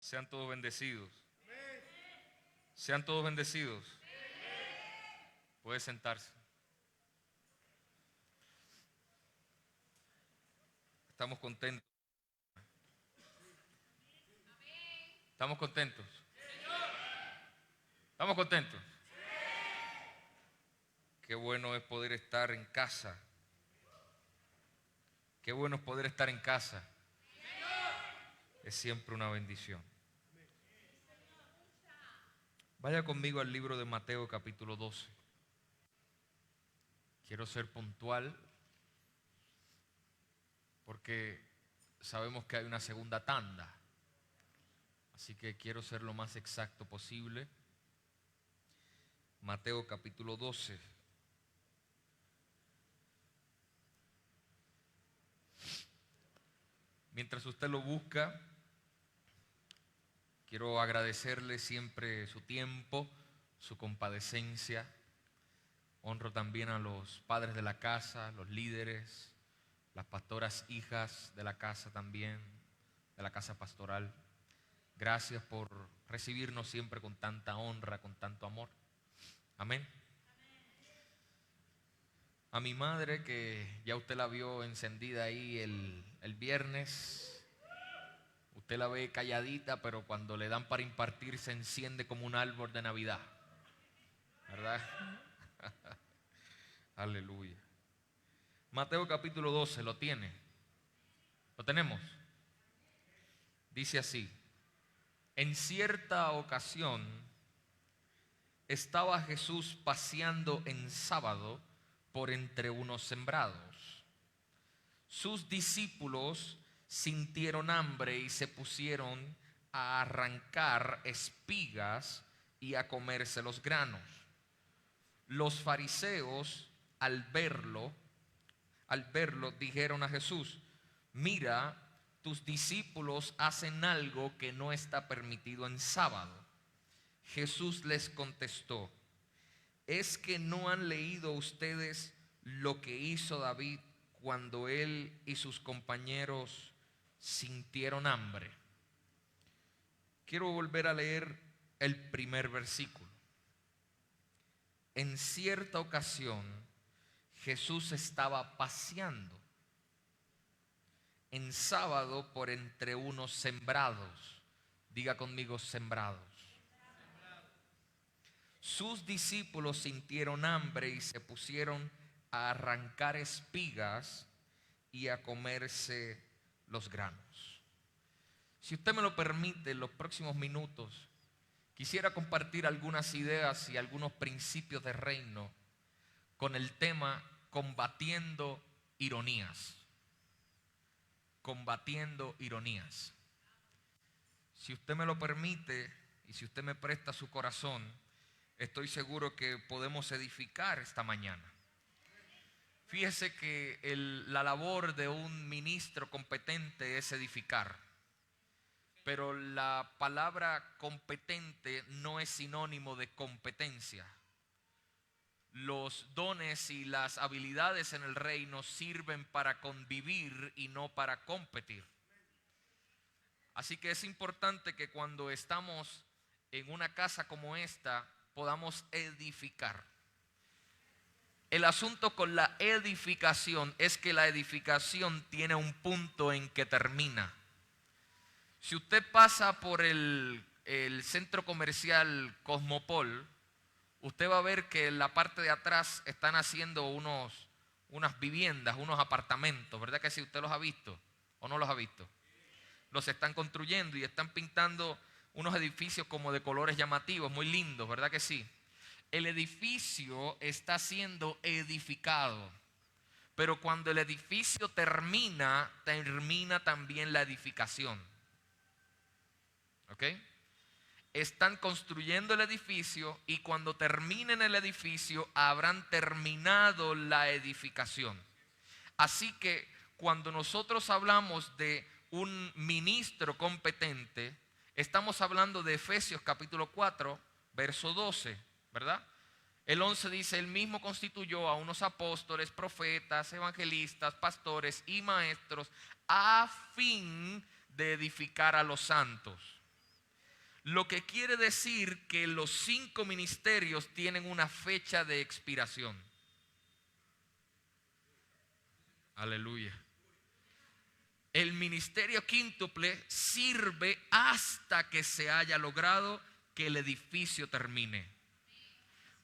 Sean todos bendecidos. Sean todos bendecidos. Puede sentarse. Estamos contentos. ¿Estamos contentos? ¿Estamos contentos? Qué bueno es poder estar en casa. Qué bueno es poder estar en casa. Es siempre una bendición. Vaya conmigo al libro de Mateo capítulo 12. Quiero ser puntual porque sabemos que hay una segunda tanda. Así que quiero ser lo más exacto posible. Mateo capítulo 12. Mientras usted lo busca, quiero agradecerle siempre su tiempo, su compadecencia. Honro también a los padres de la casa, los líderes, las pastoras hijas de la casa también, de la casa pastoral. Gracias por recibirnos siempre con tanta honra, con tanto amor. Amén. A mi madre, que ya usted la vio encendida ahí el viernes. Usted la ve calladita, pero cuando le dan para impartir se enciende como un árbol de Navidad, ¿verdad? Aleluya. Mateo capítulo 12, ¿lo tiene? ¿Lo tenemos? Dice así: en cierta ocasión estaba Jesús paseando en sábado por entre unos sembrados. Sus discípulos sintieron hambre y se pusieron a arrancar espigas y a comerse los granos. Los fariseos, al verlo, dijeron a Jesús: mira, tus discípulos hacen algo que no está permitido en sábado. Jesús les contestó: ¿es que no han leído ustedes lo que hizo David cuando él y sus compañeros sintieron hambre? Quiero volver a leer el primer versículo. En cierta ocasión, Jesús estaba paseando en sábado por entre unos sembrados. Diga conmigo: sembrados. Sus discípulos sintieron hambre y se pusieron a arrancar espigas y a comerse los granos. Si usted me lo permite, en los próximos minutos quisiera compartir algunas ideas y algunos principios de reino con el tema combatiendo ironías. Combatiendo ironías. Si usted me lo permite y si usted me presta su corazón, estoy seguro que podemos edificar esta mañana. Fíjese que la labor de un ministro competente es edificar. Pero la palabra competente no es sinónimo de competencia. Los dones y las habilidades en el reino sirven para convivir y no para competir. Así que es importante que cuando estamos en una casa como esta podamos edificar. El asunto con la edificación es que la edificación tiene un punto en que termina. Si usted pasa por el centro comercial Cosmopol, usted va a ver que en la parte de atrás están haciendo unas viviendas, unos apartamentos, ¿verdad que sí? ¿Usted los ha visto o no los ha visto? Los están construyendo y están pintando unos edificios como de colores llamativos, muy lindos, ¿verdad que sí? El edificio está siendo edificado, pero cuando el edificio termina también la edificación. ¿Ok? Están construyendo el edificio y cuando terminen el edificio habrán terminado la edificación. Así que cuando nosotros hablamos de un ministro competente, estamos hablando de Efesios capítulo 4, verso 12, ¿verdad? El 11 dice: él mismo constituyó a unos apóstoles, profetas, evangelistas, pastores y maestros a fin de edificar a los santos. Lo que quiere decir que los 5 ministerios tienen una fecha de expiración. Aleluya. El ministerio quíntuple sirve hasta que se haya logrado que el edificio termine.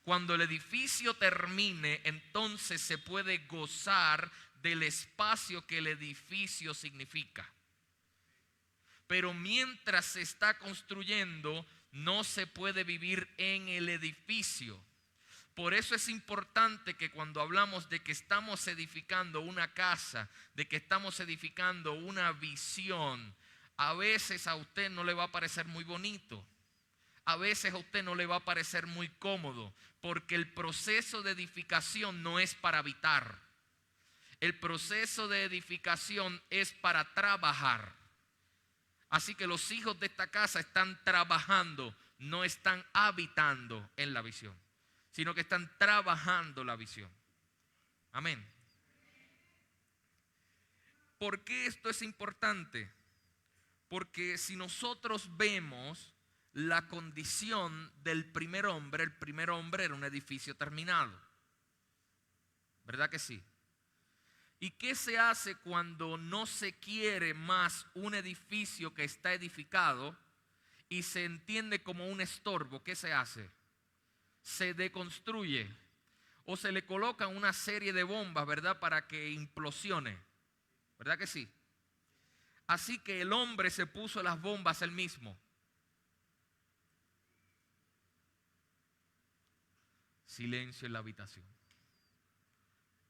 Cuando el edificio termine, entonces se puede gozar del espacio que el edificio significa. Pero mientras se está construyendo, no se puede vivir en el edificio. Por eso es importante que cuando hablamos de que estamos edificando una casa, de que estamos edificando una visión, a veces a usted no le va a parecer muy bonito. A veces a usted no le va a parecer muy cómodo, porque el proceso de edificación no es para habitar. El proceso de edificación es para trabajar. Así que los hijos de esta casa están trabajando, no están habitando en la visión, sino que están trabajando la visión. Amén. ¿Por qué esto es importante? Porque si nosotros vemos la condición del primer hombre, el primer hombre era un edificio terminado. ¿Verdad que sí? ¿Y qué se hace cuando no se quiere más un edificio que está edificado y se entiende como un estorbo? ¿Qué se hace? Se deconstruye o se le colocan una serie de bombas, ¿verdad? Para que implosione. ¿Verdad que sí? Así que el hombre se puso las bombas él mismo. Silencio en la habitación.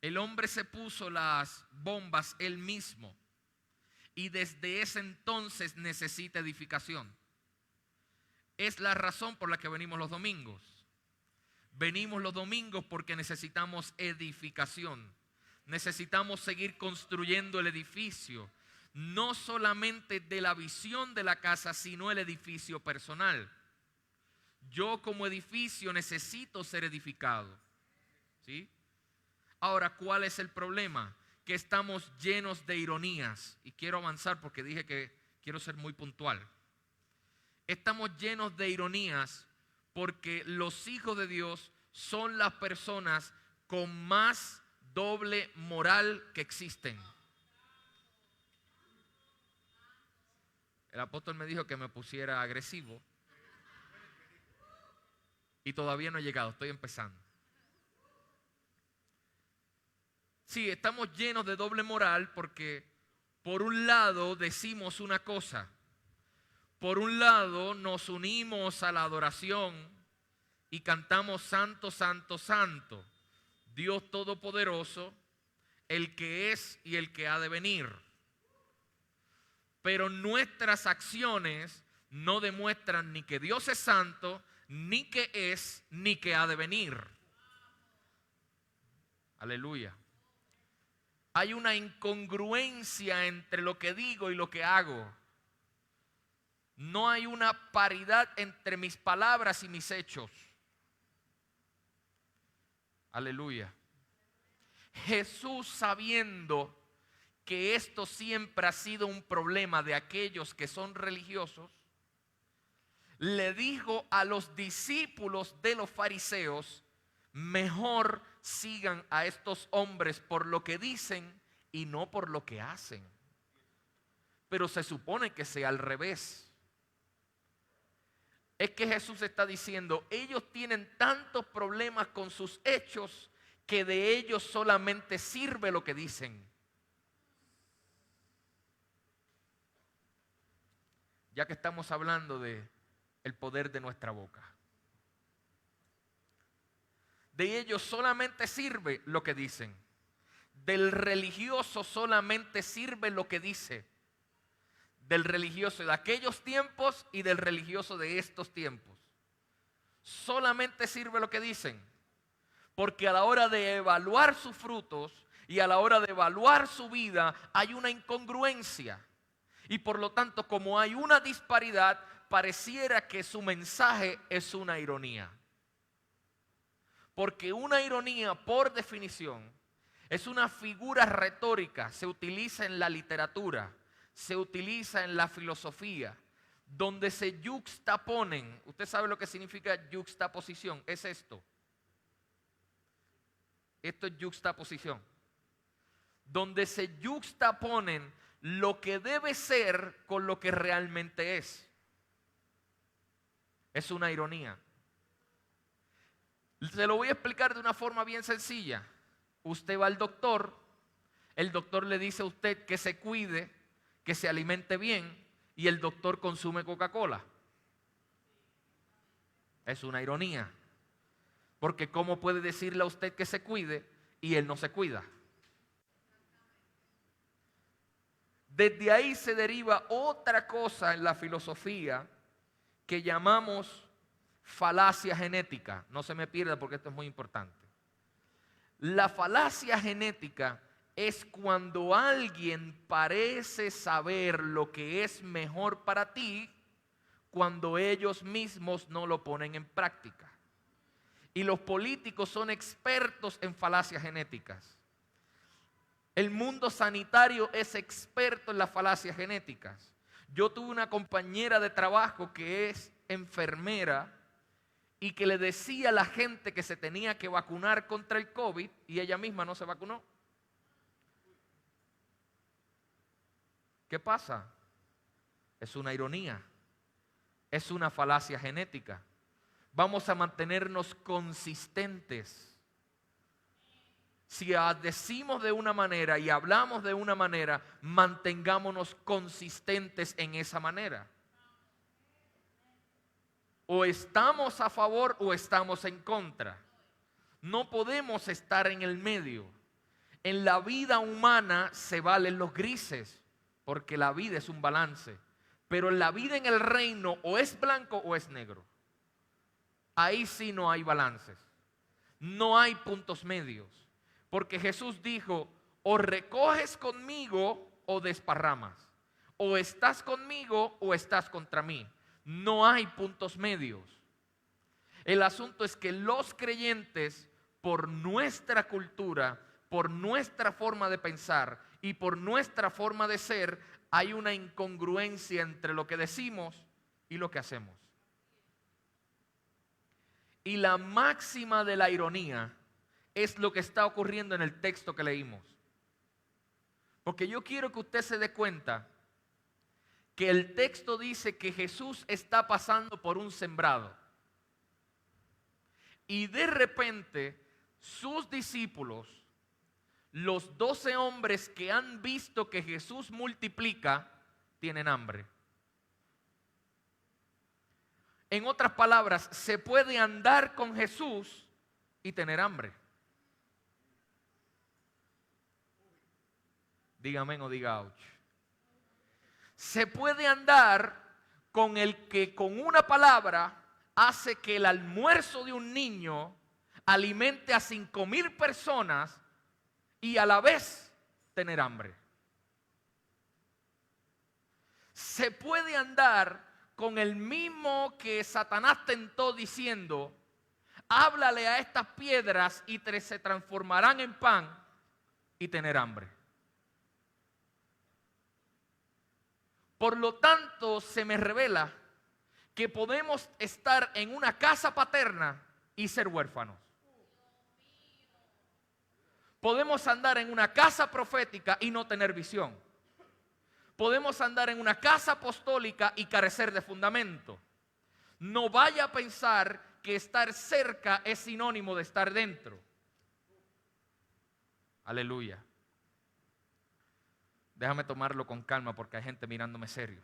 El hombre se puso las bombas él mismo y desde ese entonces necesita edificación. Es la razón por la que venimos los domingos. Venimos los domingos porque necesitamos edificación. Necesitamos seguir construyendo el edificio, no solamente de la visión de la casa, sino el edificio personal. Yo como edificio necesito ser edificado. ¿Sí? Ahora, ¿cuál es el problema? Que estamos llenos de ironías. Y quiero avanzar porque dije que quiero ser muy puntual. Estamos llenos de ironías porque los hijos de Dios son las personas con más doble moral que existen. El apóstol me dijo que me pusiera agresivo y todavía no he llegado, estoy empezando. Sí, estamos llenos de doble moral porque por un lado decimos una cosa, por un lado nos unimos a la adoración y cantamos santo, santo, santo, Dios Todopoderoso, el que es y el que ha de venir. Pero nuestras acciones no demuestran ni que Dios es santo, ni que es, ni que ha de venir. Aleluya. Hay una incongruencia entre lo que digo y lo que hago. No hay una paridad entre mis palabras y mis hechos. Aleluya. Jesús, sabiendo que esto siempre ha sido un problema de aquellos que son religiosos, le dijo a los discípulos de los fariseos: mejor sigan a estos hombres por lo que dicen y no por lo que hacen. Pero se supone que sea al revés. Es que Jesús está diciendo, ellos tienen tantos problemas con sus hechos que de ellos solamente sirve lo que dicen. Ya que estamos hablando de el poder de nuestra boca. De ellos solamente sirve lo que dicen. Del religioso solamente sirve lo que dice. Del religioso de aquellos tiempos y del religioso de estos tiempos. Solamente sirve lo que dicen. Porque a la hora de evaluar sus frutos y a la hora de evaluar su vida hay una incongruencia. Y por lo tanto, como hay una disparidad, pareciera que su mensaje es una ironía. Porque una ironía, por definición, es una figura retórica. Se utiliza en la literatura, se utiliza en la filosofía, donde se yuxtaponen. Usted sabe lo que significa yuxtaposición. Es esto. Esto es yuxtaposición. Donde se yuxtaponen lo que debe ser con lo que realmente es. Es una ironía. Se lo voy a explicar de una forma bien sencilla. Usted va al doctor, el doctor le dice a usted que se cuide, que se alimente bien, y el doctor consume Coca-Cola. Es una ironía. Porque ¿cómo puede decirle a usted que se cuide y él no se cuida? Desde ahí se deriva otra cosa en la filosofía que llamamos falacia genética. No se me pierda porque esto es muy importante. La falacia genética es cuando alguien parece saber lo que es mejor para ti cuando ellos mismos no lo ponen en práctica. Y los políticos son expertos en falacias genéticas. El mundo sanitario es experto en las falacias genéticas. Yo tuve una compañera de trabajo que es enfermera y que le decía a la gente que se tenía que vacunar contra el COVID y ella misma no se vacunó. ¿Qué pasa? Es una ironía, es una falacia genética. Vamos a mantenernos consistentes. Si decimos de una manera y hablamos de una manera, mantengámonos consistentes en esa manera. O estamos a favor o estamos en contra. No podemos estar en el medio. En la vida humana se valen los grises, porque la vida es un balance. Pero en la vida en el reino o es blanco o es negro. Ahí sí no hay balances. No hay puntos medios. Porque Jesús dijo, o recoges conmigo o desparramas. O estás conmigo o estás contra mí. No hay puntos medios. El asunto es que los creyentes, por nuestra cultura, por nuestra forma de pensar y por nuestra forma de ser, hay una incongruencia entre lo que decimos y lo que hacemos. Y la máxima de la ironía es lo que está ocurriendo en el texto que leímos. Porque yo quiero que usted se dé cuenta que el texto dice que Jesús está pasando por un sembrado. Y de repente sus discípulos, los 12 hombres que han visto que Jesús multiplica, tienen hambre. En otras palabras, se puede andar con Jesús y tener hambre. Diga amén o diga ouch. Se puede andar con el que con una palabra hace que el almuerzo de un niño alimente a 5,000 personas y a la vez tener hambre. Se puede andar con el mismo que Satanás tentó diciendo, háblale a estas piedras y se transformarán en pan, y tener hambre. Por lo tanto, se me revela que podemos estar en una casa paterna y ser huérfanos. Podemos andar en una casa profética y no tener visión. Podemos andar en una casa apostólica y carecer de fundamento. No vaya a pensar que estar cerca es sinónimo de estar dentro. Aleluya. Déjame tomarlo con calma porque hay gente mirándome serio.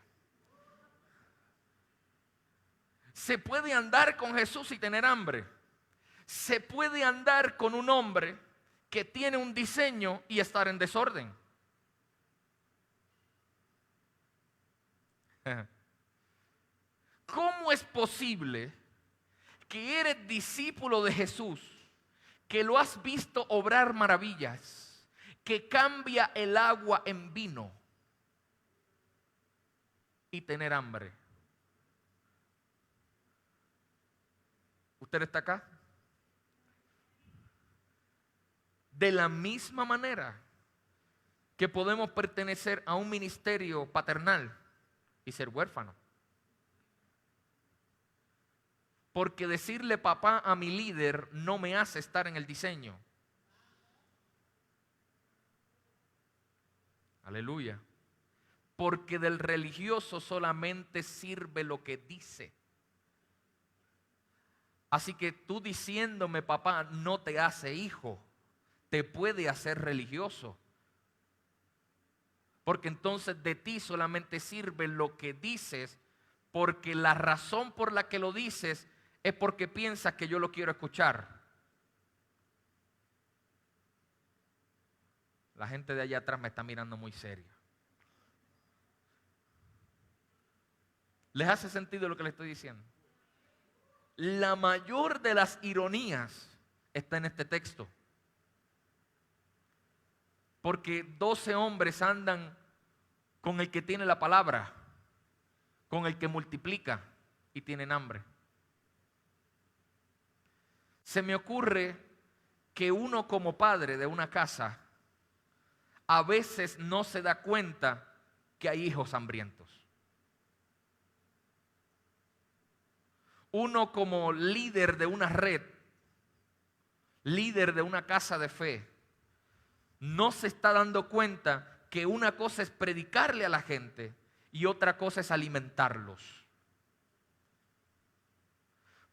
Se puede andar con Jesús y tener hambre. Se puede andar con un hombre que tiene un diseño y estar en desorden. ¿Cómo es posible que eres discípulo de Jesús, que lo has visto obrar maravillas, que cambia el agua en vino y tener hambre? ¿Usted está acá? De la misma manera que podemos pertenecer a un ministerio paternal y ser huérfanos. Porque decirle papá a mi líder no me hace estar en el diseño. Aleluya. Porque del religioso solamente sirve lo que dice. Así que tú diciéndome papá no te hace hijo, te puede hacer religioso. Porque entonces de ti solamente sirve lo que dices, porque la razón por la que lo dices es porque piensas que yo lo quiero escuchar. La gente de allá atrás me está mirando muy serio. ¿Les hace sentido lo que les estoy diciendo? La mayor de las ironías está en este texto. Porque 12 hombres andan con el que tiene la palabra, con el que multiplica y tienen hambre. Se me ocurre que uno como padre de una casa a veces no se da cuenta que hay hijos hambrientos. Uno como líder de una red, líder de una casa de fe, no se está dando cuenta que una cosa es predicarle a la gente y otra cosa es alimentarlos.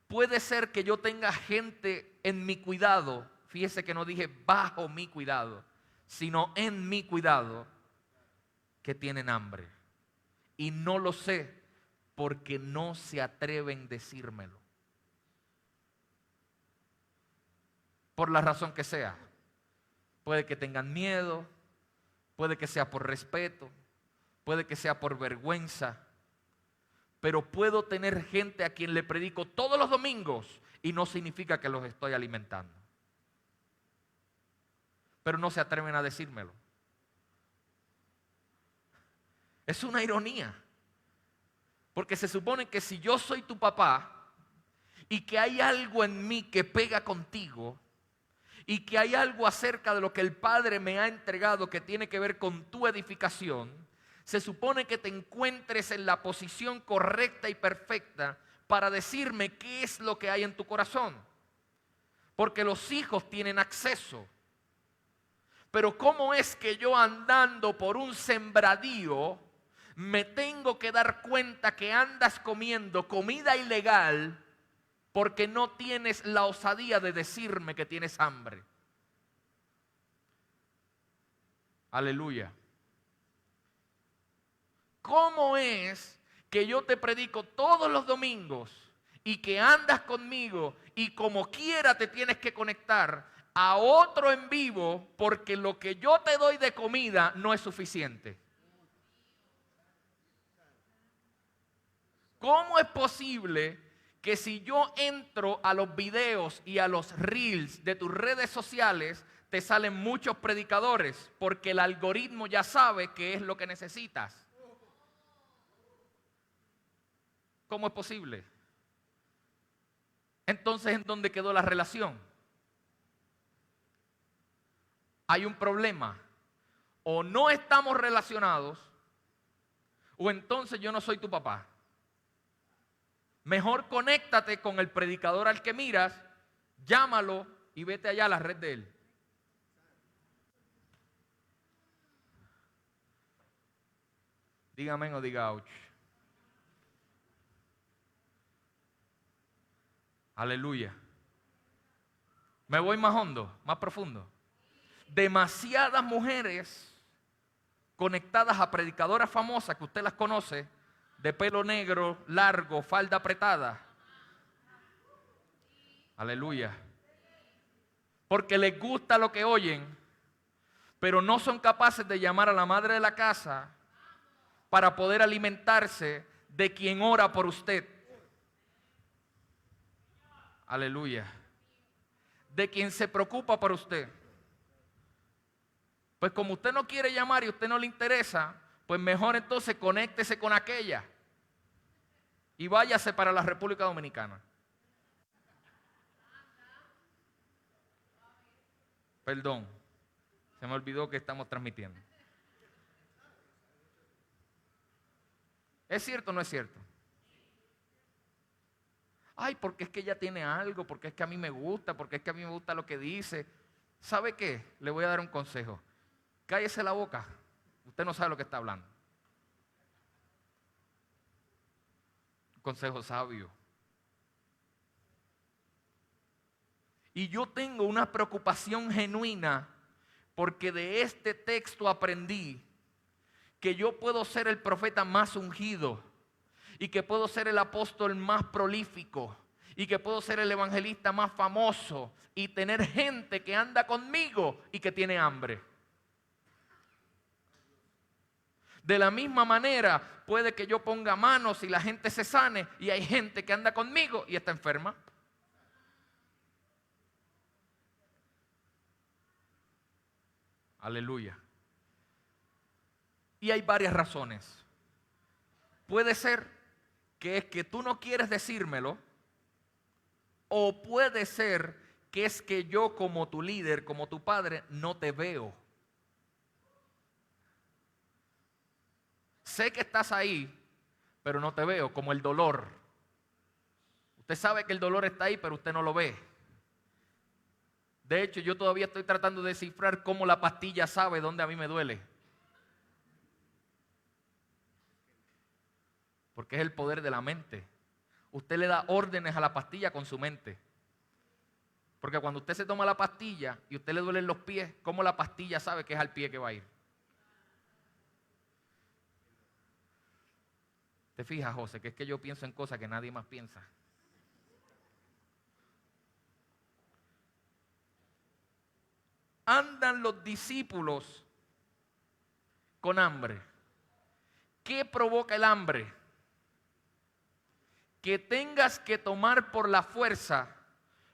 Puede ser que yo tenga gente en mi cuidado, fíjese que no dije bajo mi cuidado, sino en mi cuidado, que tienen hambre. Y no lo sé porque no se atreven a decírmelo. Por la razón que sea. Puede que tengan miedo, puede que sea por respeto, puede que sea por vergüenza. Pero puedo tener gente a quien le predico todos los domingos y no significa que los estoy alimentando. Pero no se atreven a decírmelo. Es una ironía. Porque se supone que si yo soy tu papá y que hay algo en mí que pega contigo y que hay algo acerca de lo que el Padre me ha entregado que tiene que ver con tu edificación, se supone que te encuentres en la posición correcta y perfecta para decirme qué es lo que hay en tu corazón. Porque los hijos tienen acceso. Pero ¿cómo es que yo andando por un sembradío me tengo que dar cuenta que andas comiendo comida ilegal porque no tienes la osadía de decirme que tienes hambre? Aleluya. ¿Cómo es que yo te predico todos los domingos y que andas conmigo y como quiera te tienes que conectar a otro en vivo porque lo que yo te doy de comida no es suficiente? ¿Cómo es posible que si yo entro a los videos y a los reels de tus redes sociales te salen muchos predicadores? Porque el algoritmo ya sabe qué es lo que necesitas. ¿Cómo es posible? Entonces, ¿en dónde quedó la relación? Hay un problema. O no estamos relacionados, o entonces yo no soy tu papá. Mejor conéctate con el predicador al que miras, llámalo y vete allá a la red de él. Dígame o diga ouch. Aleluya. Me voy más hondo, más profundo. Demasiadas mujeres conectadas a predicadoras famosas que usted las conoce, de pelo negro, largo, falda apretada. Aleluya. Porque les gusta lo que oyen, pero no son capaces de llamar a la madre de la casa para poder alimentarse de quien ora por usted. Aleluya. De quien se preocupa por usted. Pues como usted no quiere llamar y a usted no le interesa, pues mejor entonces conéctese con aquella y váyase para la República Dominicana. Perdón, se me olvidó que estamos transmitiendo. ¿Es cierto o no es cierto? Ay, porque es que ella tiene algo, porque es que a mí me gusta, porque es que a mí me gusta lo que dice. ¿Sabe qué? Le voy a dar un consejo. Cállese la boca. Usted no sabe lo que está hablando. Un consejo sabio. Y yo tengo una preocupación genuina porque de este texto aprendí que yo puedo ser el profeta más ungido y que puedo ser el apóstol más prolífico y que puedo ser el evangelista más famoso y tener gente que anda conmigo y que tiene hambre. De la misma manera puede que yo ponga manos y la gente se sane y hay gente que anda conmigo y está enferma. Aleluya. Y hay varias razones. Puede ser que es que tú no quieres decírmelo, o puede ser que es que yo como tu líder, como tu padre, no te veo. Sé que estás ahí, pero no te veo, como el dolor. Usted sabe que el dolor está ahí, pero usted no lo ve. De hecho, yo todavía estoy tratando de descifrar cómo la pastilla sabe dónde a mí me duele. Porque es el poder de la mente. Usted le da órdenes a la pastilla con su mente. Porque cuando usted se toma la pastilla y usted le duelen los pies, ¿cómo la pastilla sabe que es al pie que va a ir? ¿Te fijas, José? Que es que yo pienso en cosas que nadie más piensa. Andan los discípulos con hambre. ¿Qué provoca el hambre? Que tengas que tomar por la fuerza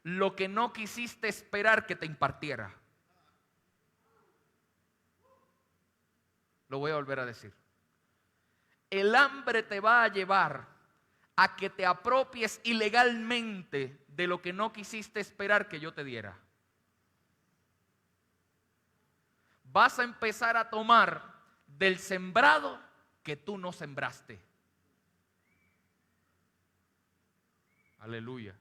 lo que no quisiste esperar que te impartiera. Lo voy a volver a decir. El hambre te va a llevar a que te apropies ilegalmente de lo que no quisiste esperar que yo te diera. Vas a empezar a tomar del sembrado que tú no sembraste. Aleluya.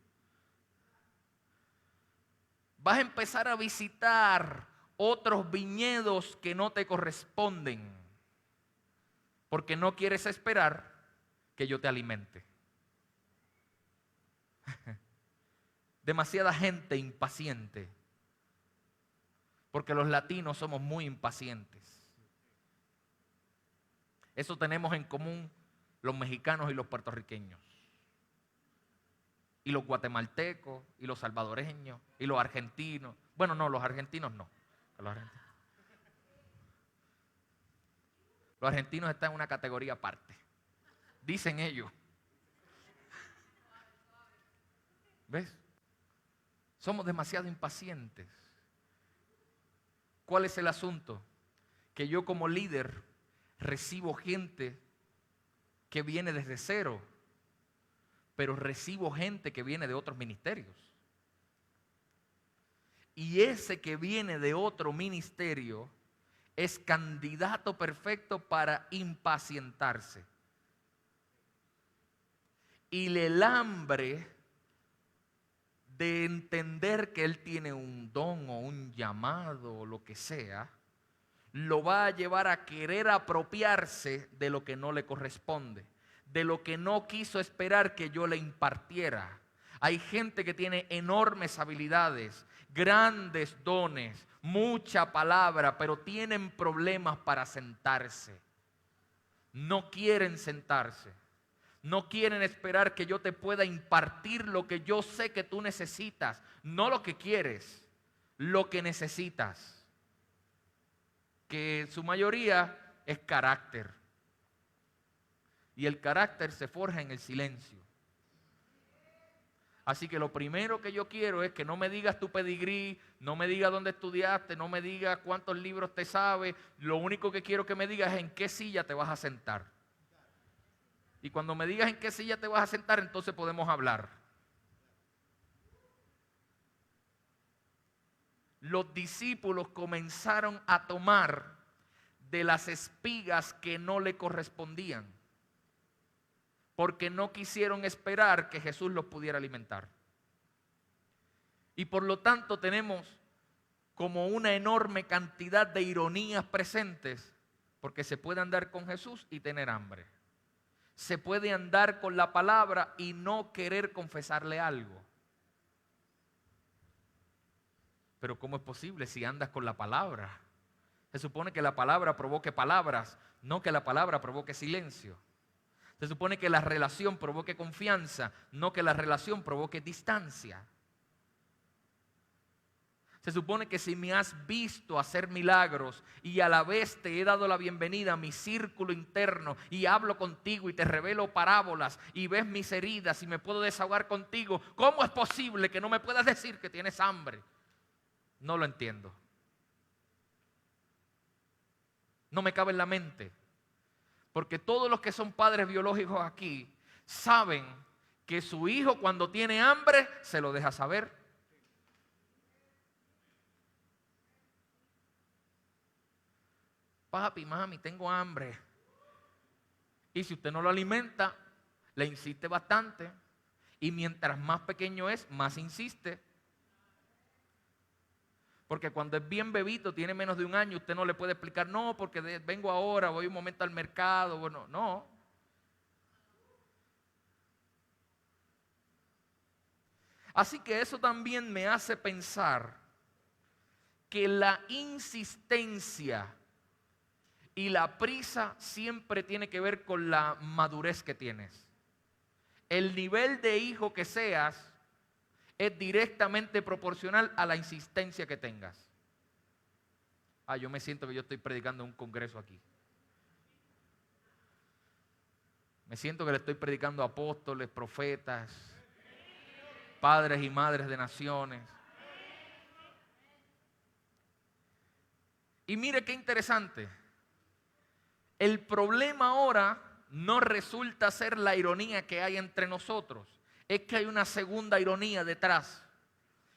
Vas a empezar a visitar otros viñedos que no te corresponden, porque no quieres esperar que yo te alimente. Demasiada gente impaciente, porque los latinos somos muy impacientes. Eso tenemos en común los mexicanos y los puertorriqueños, y los guatemaltecos, y los salvadoreños, y los argentinos. Bueno, no, los argentinos no. Los argentinos están en una categoría aparte. Dicen ellos. ¿Ves? Somos demasiado impacientes. ¿Cuál es el asunto? Que yo como líder recibo gente que viene desde cero, pero recibo gente que viene de otros ministerios. Y ese que viene de otro ministerio es candidato perfecto para impacientarse. Y el hambre de entender que él tiene un don o un llamado o lo que sea, lo va a llevar a querer apropiarse de lo que no le corresponde, de lo que no quiso esperar que yo le impartiera. Hay gente que tiene enormes habilidades, grandes dones, mucha palabra, pero tienen problemas para sentarse. No quieren sentarse. No quieren esperar que yo te pueda impartir lo que yo sé que tú necesitas, no lo que quieres, lo que necesitas. Que en su mayoría es carácter. Y el carácter se forja en el silencio. Así que lo primero que yo quiero es que no me digas tu pedigrí, no me digas dónde estudiaste, no me digas cuántos libros te sabes. Lo único que quiero que me digas es en qué silla te vas a sentar. Y cuando me digas en qué silla te vas a sentar, entonces podemos hablar. Los discípulos comenzaron a tomar de las espigas que no le correspondían. porque no quisieron esperar que Jesús los pudiera alimentar. Y por lo tanto tenemos como una enorme cantidad de ironías presentes, porque se puede andar con Jesús y tener hambre. Se puede andar con la palabra y no querer confesarle algo. Pero ¿cómo es posible si andas con la palabra? Se supone que la palabra provoque palabras, no que la palabra provoque silencio. Se supone que la relación provoque confianza, no que la relación provoque distancia. Se supone que si me has visto hacer milagros y a la vez te he dado la bienvenida a mi círculo interno y hablo contigo y te revelo parábolas y ves mis heridas y me puedo desahogar contigo, ¿cómo es posible que no me puedas decir que tienes hambre? No lo entiendo. No me cabe en la mente. Porque todos los que son padres biológicos aquí saben que su hijo cuando tiene hambre se lo deja saber. Papi, mami, tengo hambre. Y si usted no lo alimenta, le insiste bastante. Y mientras más pequeño es, más insiste. Porque cuando es bien bebito, tiene menos de un año, usted no le puede explicar, no, porque vengo ahora, voy un momento al mercado. Bueno, no. Así que eso también me hace pensar que la insistencia y la prisa siempre tiene que ver con la madurez que tienes. El nivel de hijo que seas es directamente proporcional a la insistencia que tengas. Yo me siento que yo estoy predicando en un congreso aquí. Me siento que le estoy predicando a apóstoles, profetas, padres y madres de naciones. Y mire qué interesante. El problema ahora no resulta ser la ironía que hay entre nosotros. Es que hay una segunda ironía detrás.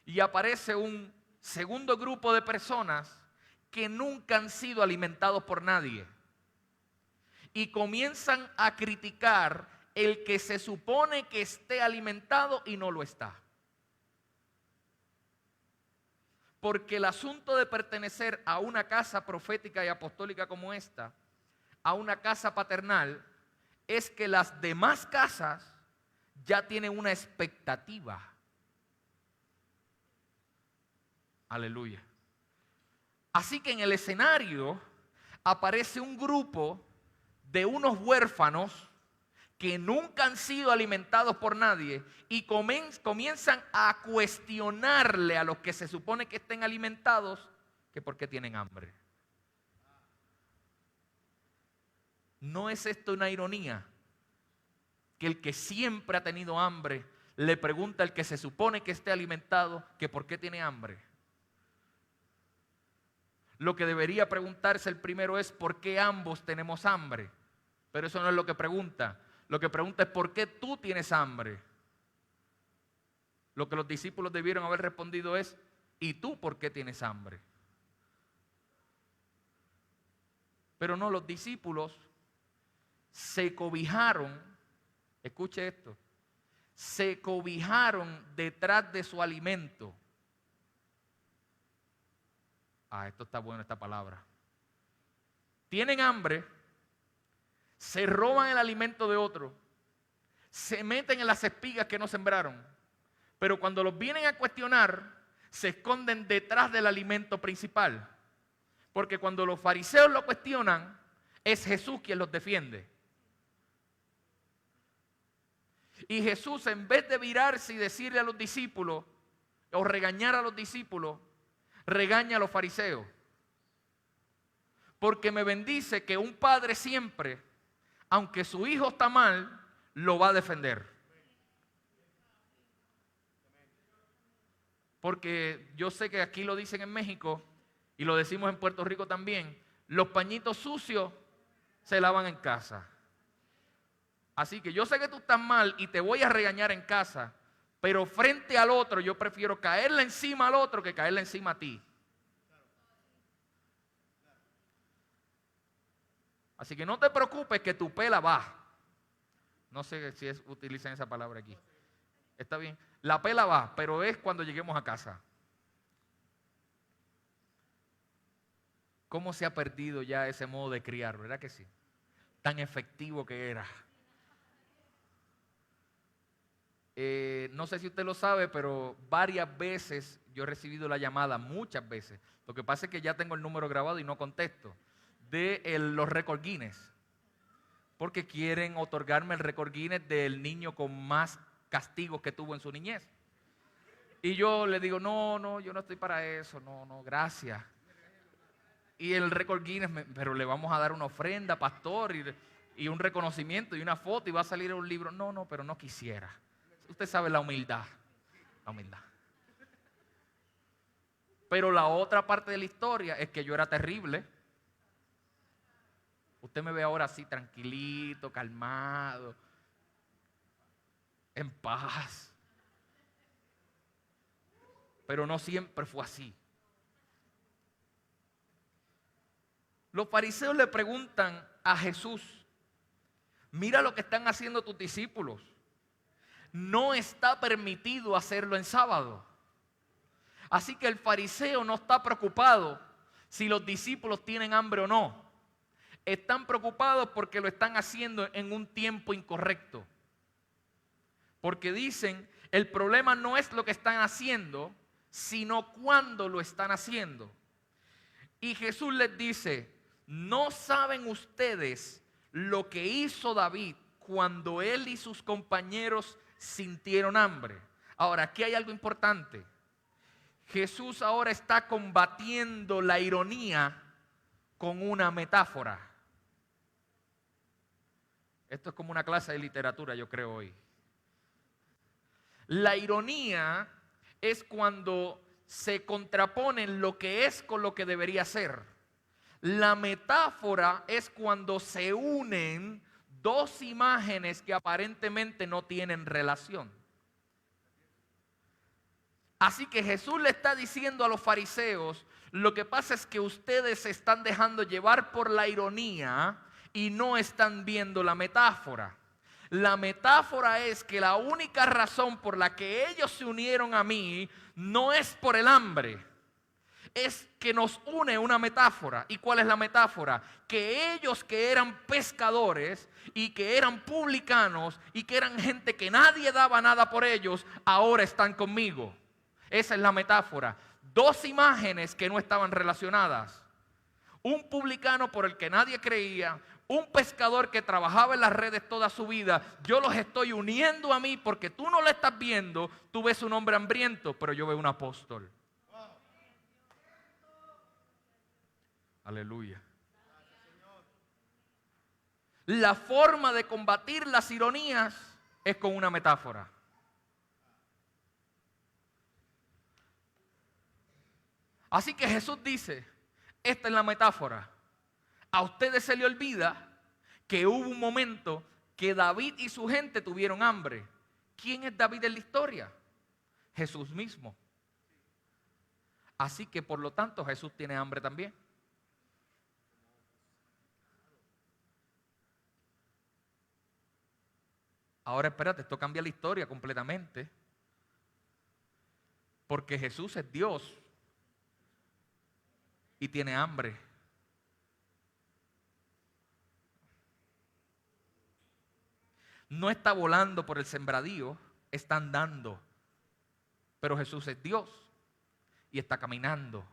Y aparece un segundo grupo de personas que nunca han sido alimentados por nadie. Y comienzan a criticar el que se supone que esté alimentado y no lo está. Porque el asunto de pertenecer a una casa profética y apostólica como esta, a una casa paternal, es que las demás casas ya tienen una expectativa. Aleluya. Así que en el escenario aparece un grupo de unos huérfanos que nunca han sido alimentados por nadie y comienzan a cuestionarle a los que se supone que estén alimentados que por qué tienen hambre. ¿No es esto una ironía? Que el que siempre ha tenido hambre le pregunta al que se supone que esté alimentado que por qué tiene hambre. Lo que debería preguntarse el primero es por qué ambos tenemos hambre. Pero eso no es lo que pregunta. Lo que pregunta es por qué tú tienes hambre. Lo que los discípulos debieron haber respondido es ¿y tú por qué tienes hambre? Pero no, los discípulos se cobijaron, escuche esto, se cobijaron detrás de su alimento. Esto está bueno, esta palabra. Tienen hambre, se roban el alimento de otro, se meten en las espigas que no sembraron, pero cuando los vienen a cuestionar, se esconden detrás del alimento principal. Porque cuando los fariseos lo cuestionan, es Jesús quien los defiende. Y Jesús, en vez de virarse y decirle a los discípulos o regañar a los discípulos, regaña a los fariseos. Porque me bendice que un padre siempre, aunque su hijo está mal, lo va a defender. Porque yo sé que aquí lo dicen en México y lo decimos en Puerto Rico también, los pañitos sucios se lavan en casa. Así que yo sé que tú estás mal y te voy a regañar en casa, pero frente al otro yo prefiero caerle encima al otro que caerle encima a ti. Así que no te preocupes que tu pela va. No sé si utilizan esa palabra aquí. Está bien. La pela va, pero es cuando lleguemos a casa. ¿Cómo se ha perdido ya ese modo de criar? ¿Verdad que sí? Tan efectivo que era. No sé si usted lo sabe, pero varias veces yo he recibido la llamada, muchas veces. Lo que pasa es que ya tengo el número grabado y no contesto. De los récord Guinness. Porque quieren otorgarme el récord Guinness del niño con más castigos que tuvo en su niñez. Y yo le digo, no, yo no estoy para eso, no, gracias. Y el récord Guinness, pero le vamos a dar una ofrenda, pastor, y un reconocimiento y una foto y va a salir un libro. No, pero no quisiera. Usted sabe la humildad. Pero la otra parte de la historia es que yo era terrible. Usted me ve ahora así tranquilito, calmado, en paz. Pero no siempre fue así. Los fariseos le preguntan a Jesús, mira lo que están haciendo tus discípulos. No está permitido hacerlo en sábado. Así que el fariseo no está preocupado si los discípulos tienen hambre o no. Están preocupados porque lo están haciendo en un tiempo incorrecto. Porque dicen, el problema no es lo que están haciendo, sino cuándo lo están haciendo. Y Jesús les dice, ¿no saben ustedes lo que hizo David cuando él y sus compañeros sintieron hambre? Ahora, aquí hay algo importante. Jesús ahora está combatiendo la ironía con una metáfora. Esto es como una clase de literatura, yo creo hoy. La ironía es cuando se contraponen lo que es con lo que debería ser. La metáfora es cuando se unen dos imágenes que aparentemente no tienen relación. Así que Jesús le está diciendo a los fariseos, lo que pasa es que ustedes se están dejando llevar por la ironía y no están viendo la metáfora. La metáfora es que la única razón por la que ellos se unieron a mí no es por el hambre. Es que nos une una metáfora. ¿Y cuál es la metáfora? Que ellos que eran pescadores y que eran publicanos y que eran gente que nadie daba nada por ellos, ahora están conmigo. Esa es la metáfora. Dos imágenes que no estaban relacionadas. Un publicano por el que nadie creía, un pescador que trabajaba en las redes toda su vida. Yo los estoy uniendo a mí porque tú no lo estás viendo. Tú ves un hombre hambriento, pero yo veo un apóstol. Aleluya. La forma de combatir las ironías es con una metáfora. Así que Jesús dice, esta es la metáfora. A ustedes se le olvida que hubo un momento que David y su gente tuvieron hambre. ¿Quién es David en la historia? Jesús mismo. Así que por lo tanto Jesús tiene hambre también. Ahora espérate, esto cambia la historia completamente. Porque Jesús es Dios y tiene hambre. No está volando por el sembradío, está andando. Pero Jesús es Dios y está caminando.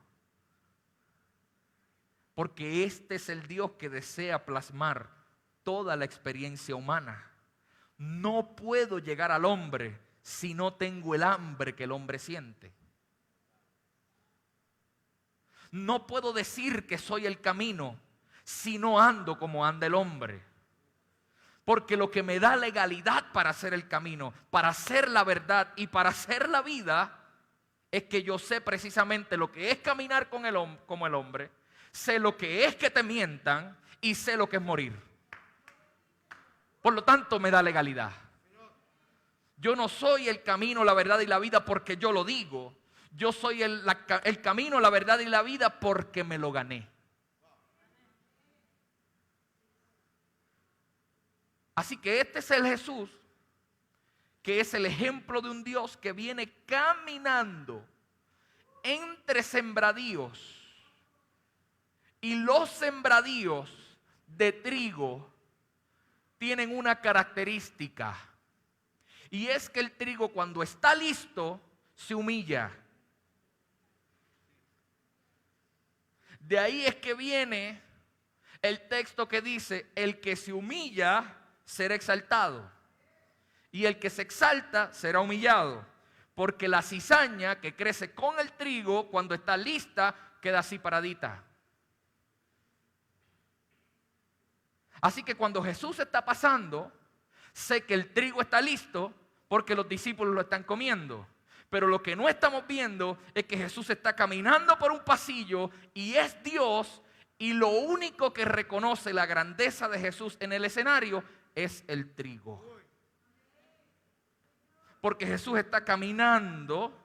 Porque este es el Dios que desea plasmar toda la experiencia humana. No puedo llegar al hombre si no tengo el hambre que el hombre siente. No puedo decir que soy el camino si no ando como anda el hombre. Porque lo que me da legalidad para hacer el camino, para hacer la verdad y para hacer la vida, es que yo sé precisamente lo que es caminar como el hombre, sé lo que es que te mientan y sé lo que es morir. Por lo tanto, me da legalidad. Yo no soy el camino, la verdad y la vida porque yo lo digo. Yo soy el camino, la verdad y la vida porque me lo gané. Así que este es el Jesús, que es el ejemplo de un Dios que viene caminando entre sembradíos. Y los sembradíos de trigo tienen una característica. Y es que el trigo, cuando está listo, se humilla. De ahí es que viene el texto que dice: el que se humilla será exaltado, y el que se exalta será humillado. Porque la cizaña que crece con el trigo, cuando está lista, queda así paradita. Así que cuando Jesús está pasando, sé que el trigo está listo porque los discípulos lo están comiendo. Pero lo que no estamos viendo es que Jesús está caminando por un pasillo y es Dios, y lo único que reconoce la grandeza de Jesús en el escenario es el trigo. Porque Jesús está caminando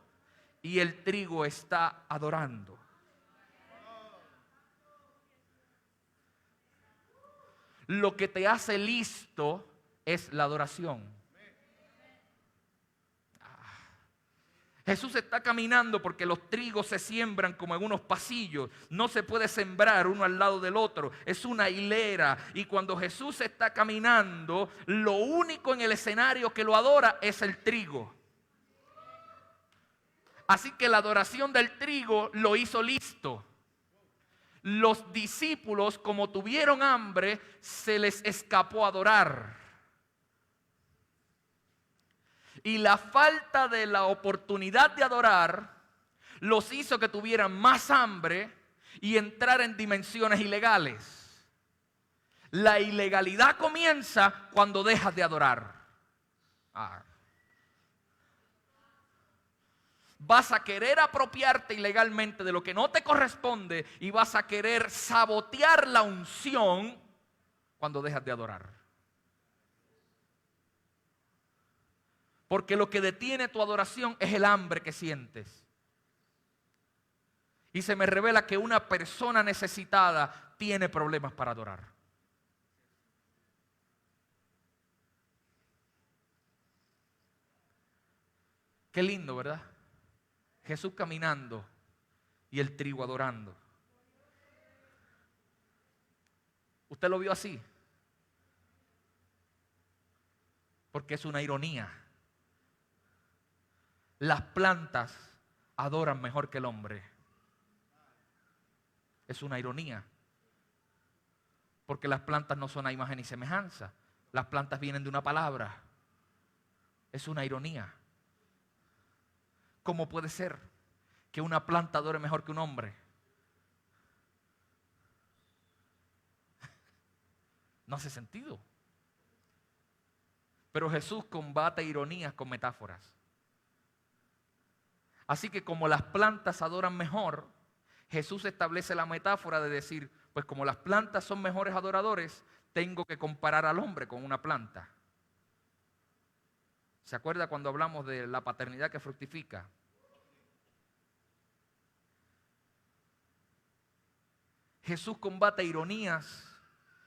y el trigo está adorando. Lo que te hace listo es la adoración. Jesús está caminando porque los trigos se siembran como en unos pasillos. No se puede sembrar uno al lado del otro. Es una hilera. Y cuando Jesús está caminando, lo único en el escenario que lo adora es el trigo. Así que la adoración del trigo lo hizo listo. Los discípulos, como tuvieron hambre, se les escapó a adorar. Y la falta de la oportunidad de adorar los hizo que tuvieran más hambre y entrar en dimensiones ilegales. La ilegalidad comienza cuando dejas de adorar. Vas a querer apropiarte ilegalmente de lo que no te corresponde y vas a querer sabotear la unción cuando dejas de adorar. Porque lo que detiene tu adoración es el hambre que sientes. Y se me revela que una persona necesitada tiene problemas para adorar. Qué lindo, ¿verdad? Jesús caminando y el trigo adorando. ¿Usted lo vio así? Porque es una ironía. Las plantas adoran mejor que el hombre. Es una ironía. Porque las plantas no son a imagen y semejanza. Las plantas vienen de una palabra. Es una ironía. ¿Cómo puede ser que una planta adore mejor que un hombre? No hace sentido. Pero Jesús combate ironías con metáforas. Así que como las plantas adoran mejor, Jesús establece la metáfora de decir, pues como las plantas son mejores adoradores, tengo que comparar al hombre con una planta. ¿Se acuerda cuando hablamos de la paternidad que fructifica? Jesús combate ironías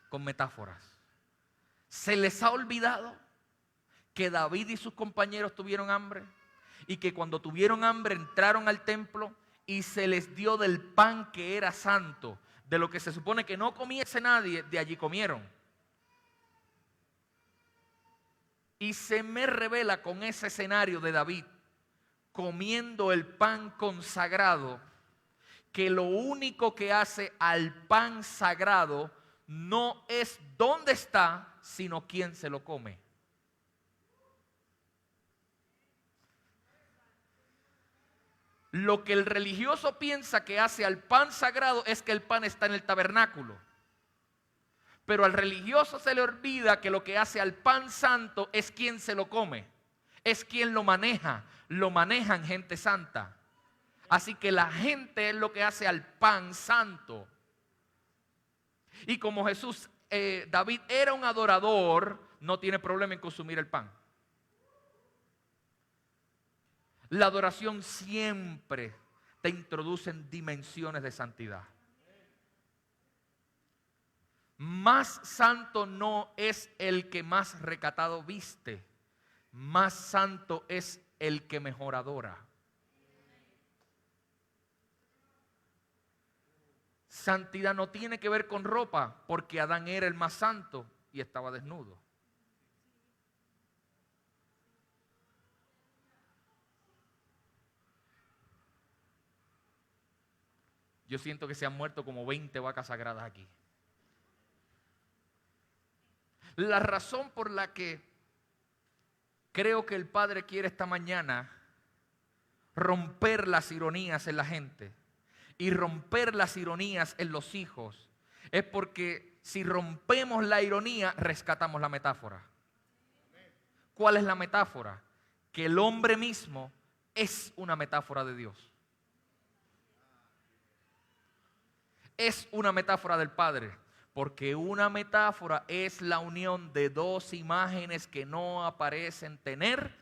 con metáforas. ¿Se les ha olvidado que David y sus compañeros tuvieron hambre? Y que cuando tuvieron hambre entraron al templo y se les dio del pan que era santo, de lo que se supone que no comiese nadie, de allí comieron. Y se me revela con ese escenario de David comiendo el pan consagrado, que lo único que hace al pan sagrado no es dónde está, sino quién se lo come. Lo que el religioso piensa que hace al pan sagrado es que el pan está en el tabernáculo. Pero al religioso se le olvida que lo que hace al pan santo es quien se lo come. Es quien lo maneja. Lo manejan gente santa. Así que la gente es lo que hace al pan santo. Y como Jesús, David era un adorador, no tiene problema en consumir el pan. La adoración siempre te introduce en dimensiones de santidad. Más santo no es el que más recatado viste, más santo es el que mejor adora. Santidad no tiene que ver con ropa, porque Adán era el más santo y estaba desnudo. Yo siento que se han muerto como 20 vacas sagradas aquí. La razón por la que creo que el Padre quiere esta mañana romper las ironías en la gente y romper las ironías en los hijos es porque si rompemos la ironía, rescatamos la metáfora. ¿Cuál es la metáfora? Que el hombre mismo es una metáfora de Dios. Es una metáfora del Padre, porque una metáfora es la unión de dos imágenes que no aparecen tener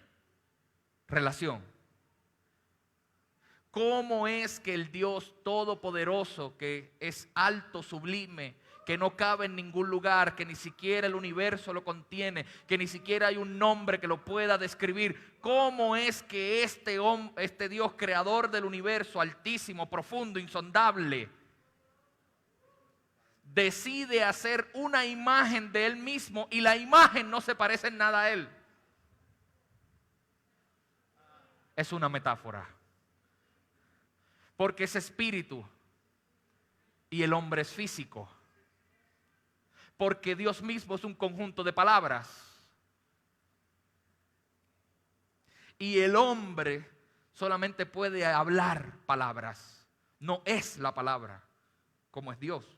relación. ¿Cómo es que el Dios todopoderoso, que es alto, sublime, que no cabe en ningún lugar, que ni siquiera el universo lo contiene, que ni siquiera hay un nombre que lo pueda describir, cómo es que este Dios creador del universo, altísimo, profundo, insondable, decide hacer una imagen de Él mismo y la imagen no se parece en nada a Él? Es una metáfora. Porque es espíritu y el hombre es físico. Porque Dios mismo es un conjunto de palabras. Y el hombre solamente puede hablar palabras. No es la palabra, como es Dios.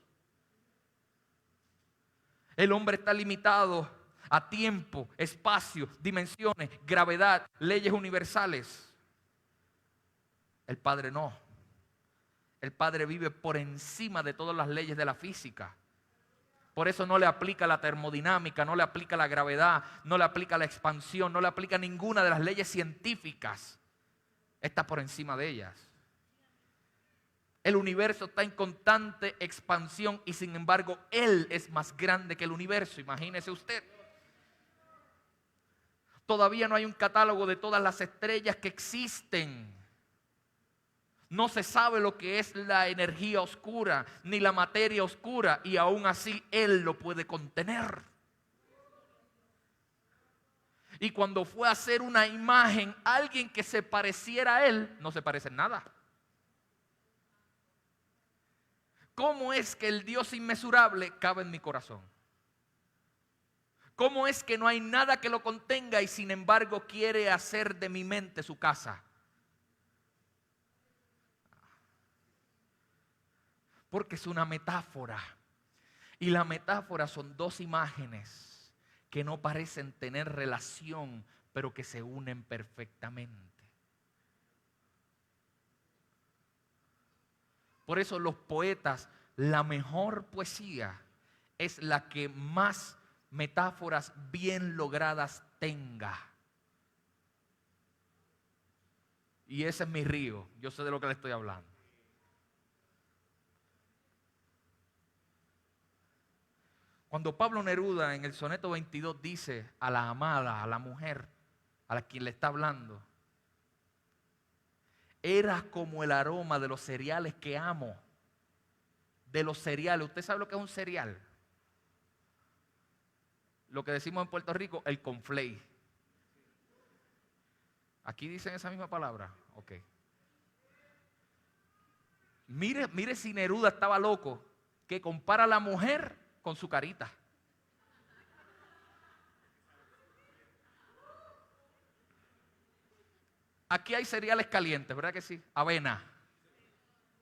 El hombre está limitado a tiempo, espacio, dimensiones, gravedad, leyes universales. El Padre no. El Padre vive por encima de todas las leyes de la física. Por eso no le aplica la termodinámica, no le aplica la gravedad, no le aplica la expansión, no le aplica ninguna de las leyes científicas. Está por encima de ellas. El universo está en constante expansión y sin embargo Él es más grande que el universo. Imagínese usted. Todavía no hay un catálogo de todas las estrellas que existen. No se sabe lo que es la energía oscura ni la materia oscura y aún así Él lo puede contener. Y cuando fue a hacer una imagen, alguien que se pareciera a Él, no se parece en nada. ¿Cómo es que el Dios inmesurable cabe en mi corazón? ¿Cómo es que no hay nada que lo contenga y sin embargo quiere hacer de mi mente su casa? Porque es una metáfora. Y la metáfora son dos imágenes que no parecen tener relación, pero que se unen perfectamente. Por eso los poetas, la mejor poesía es la que más metáforas bien logradas tenga. Y ese es mi río, yo sé de lo que le estoy hablando. Cuando Pablo Neruda en el soneto 22 dice a la amada, a la mujer, a la quien le está hablando, eras como el aroma de los cereales que amo. De los cereales, ¿usted sabe lo que es un cereal? Lo que decimos en Puerto Rico, el conflay. ¿Aquí dicen esa misma palabra? Ok. Mire si Neruda estaba loco, que compara a la mujer con su carita. Aquí hay cereales calientes, ¿verdad que sí? Avena.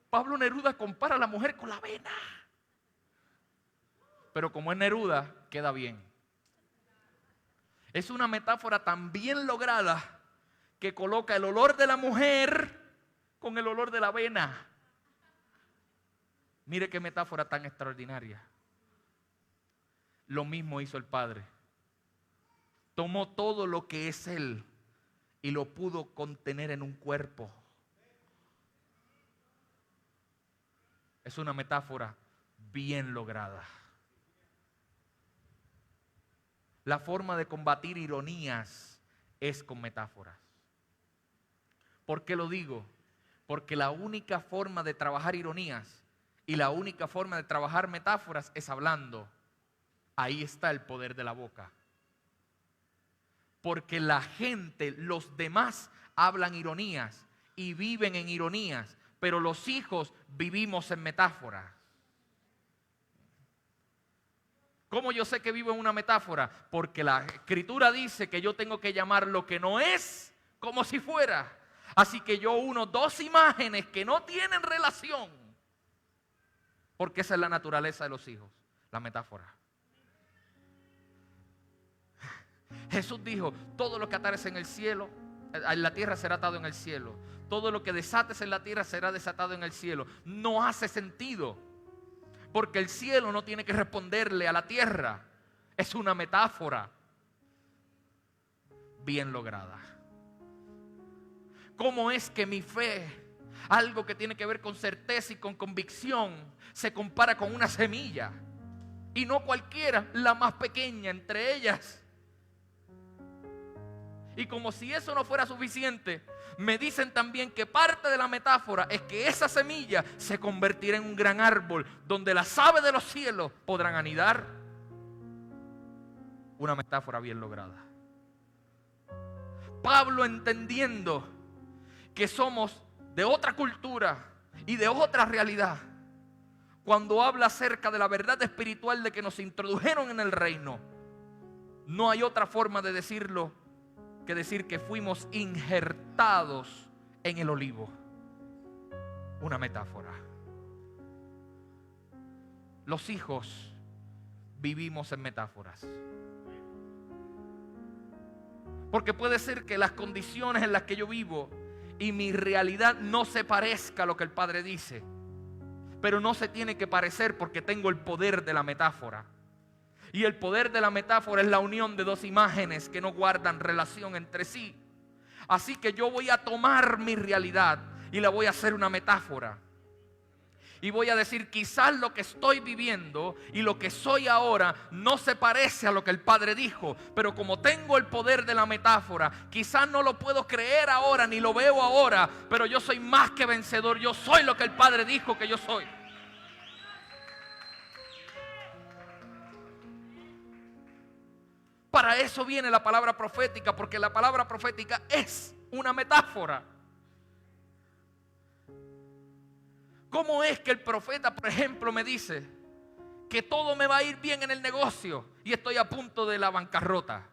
Pablo Neruda compara a la mujer con la avena. Pero como es Neruda, queda bien. Es una metáfora tan bien lograda que coloca el olor de la mujer con el olor de la avena. Mire qué metáfora tan extraordinaria. Lo mismo hizo el Padre. Tomó todo lo que es Él y lo pudo contener en un cuerpo. Es una metáfora bien lograda. la forma de combatir ironías es con metáforas. ¿Por qué lo digo? Porque la única forma de trabajar ironías y la única forma de trabajar metáforas es hablando. Ahí está el poder de la boca. Porque la gente, los demás hablan ironías y viven en ironías, pero los hijos vivimos en metáforas. ¿Cómo yo sé que vivo en una metáfora? Porque la Escritura dice que yo tengo que llamar lo que no es como si fuera. Así que yo uno dos imágenes que no tienen relación. Porque esa es la naturaleza de los hijos, la metáfora. Jesús dijo, todo lo que atares en el cielo, en la tierra será atado en el cielo. Todo lo que desates en la tierra será desatado en el cielo. No hace sentido. Porque el cielo no tiene que responderle a la tierra. Es una metáfora bien lograda. ¿Cómo es que mi fe, algo que tiene que ver con certeza y con convicción, se compara con una semilla? Y no cualquiera, la más pequeña entre ellas. Y como si eso no fuera suficiente, me dicen también que parte de la metáfora es que esa semilla se convertirá en un gran árbol donde las aves de los cielos podrán anidar. Una metáfora bien lograda. Pablo, entendiendo que somos de otra cultura y de otra realidad, cuando habla acerca de la verdad espiritual de que nos introdujeron en el reino, no hay otra forma de decirlo que decir que fuimos injertados en el olivo. Una metáfora. Los hijos vivimos en metáforas. Porque puede ser que las condiciones en las que yo vivo y mi realidad no se parezca a lo que el Padre dice. Pero no se tiene que parecer porque tengo el poder de la metáfora. Y el poder de la metáfora es la unión de dos imágenes que no guardan relación entre sí. Así que yo voy a tomar mi realidad y la voy a hacer una metáfora. Y voy a decir, quizás lo que estoy viviendo y lo que soy ahora no se parece a lo que el Padre dijo. Pero como tengo el poder de la metáfora, quizás no lo puedo creer ahora ni lo veo ahora. Pero yo soy más que vencedor, yo soy lo que el Padre dijo que yo soy. Para eso viene la palabra profética, porque la palabra profética es una metáfora. ¿Cómo es que el profeta, por ejemplo, me dice que todo me va a ir bien en el negocio y estoy a punto de la bancarrota?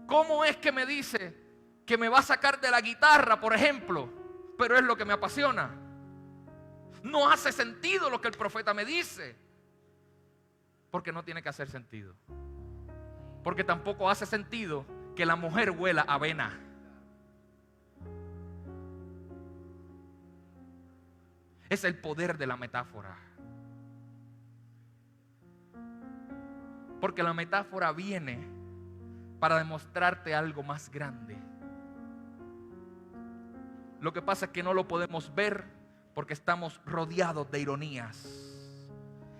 ¿Cómo es que me dice que me va a sacar de la guitarra, por ejemplo, pero es lo que me apasiona? No hace sentido lo que el profeta me dice. Porque no tiene que hacer sentido. Porque tampoco hace sentido que la mujer huela a avena. Es el poder de la metáfora. Porque la metáfora viene para demostrarte algo más grande. Lo que pasa es que no lo podemos ver porque estamos rodeados de ironías.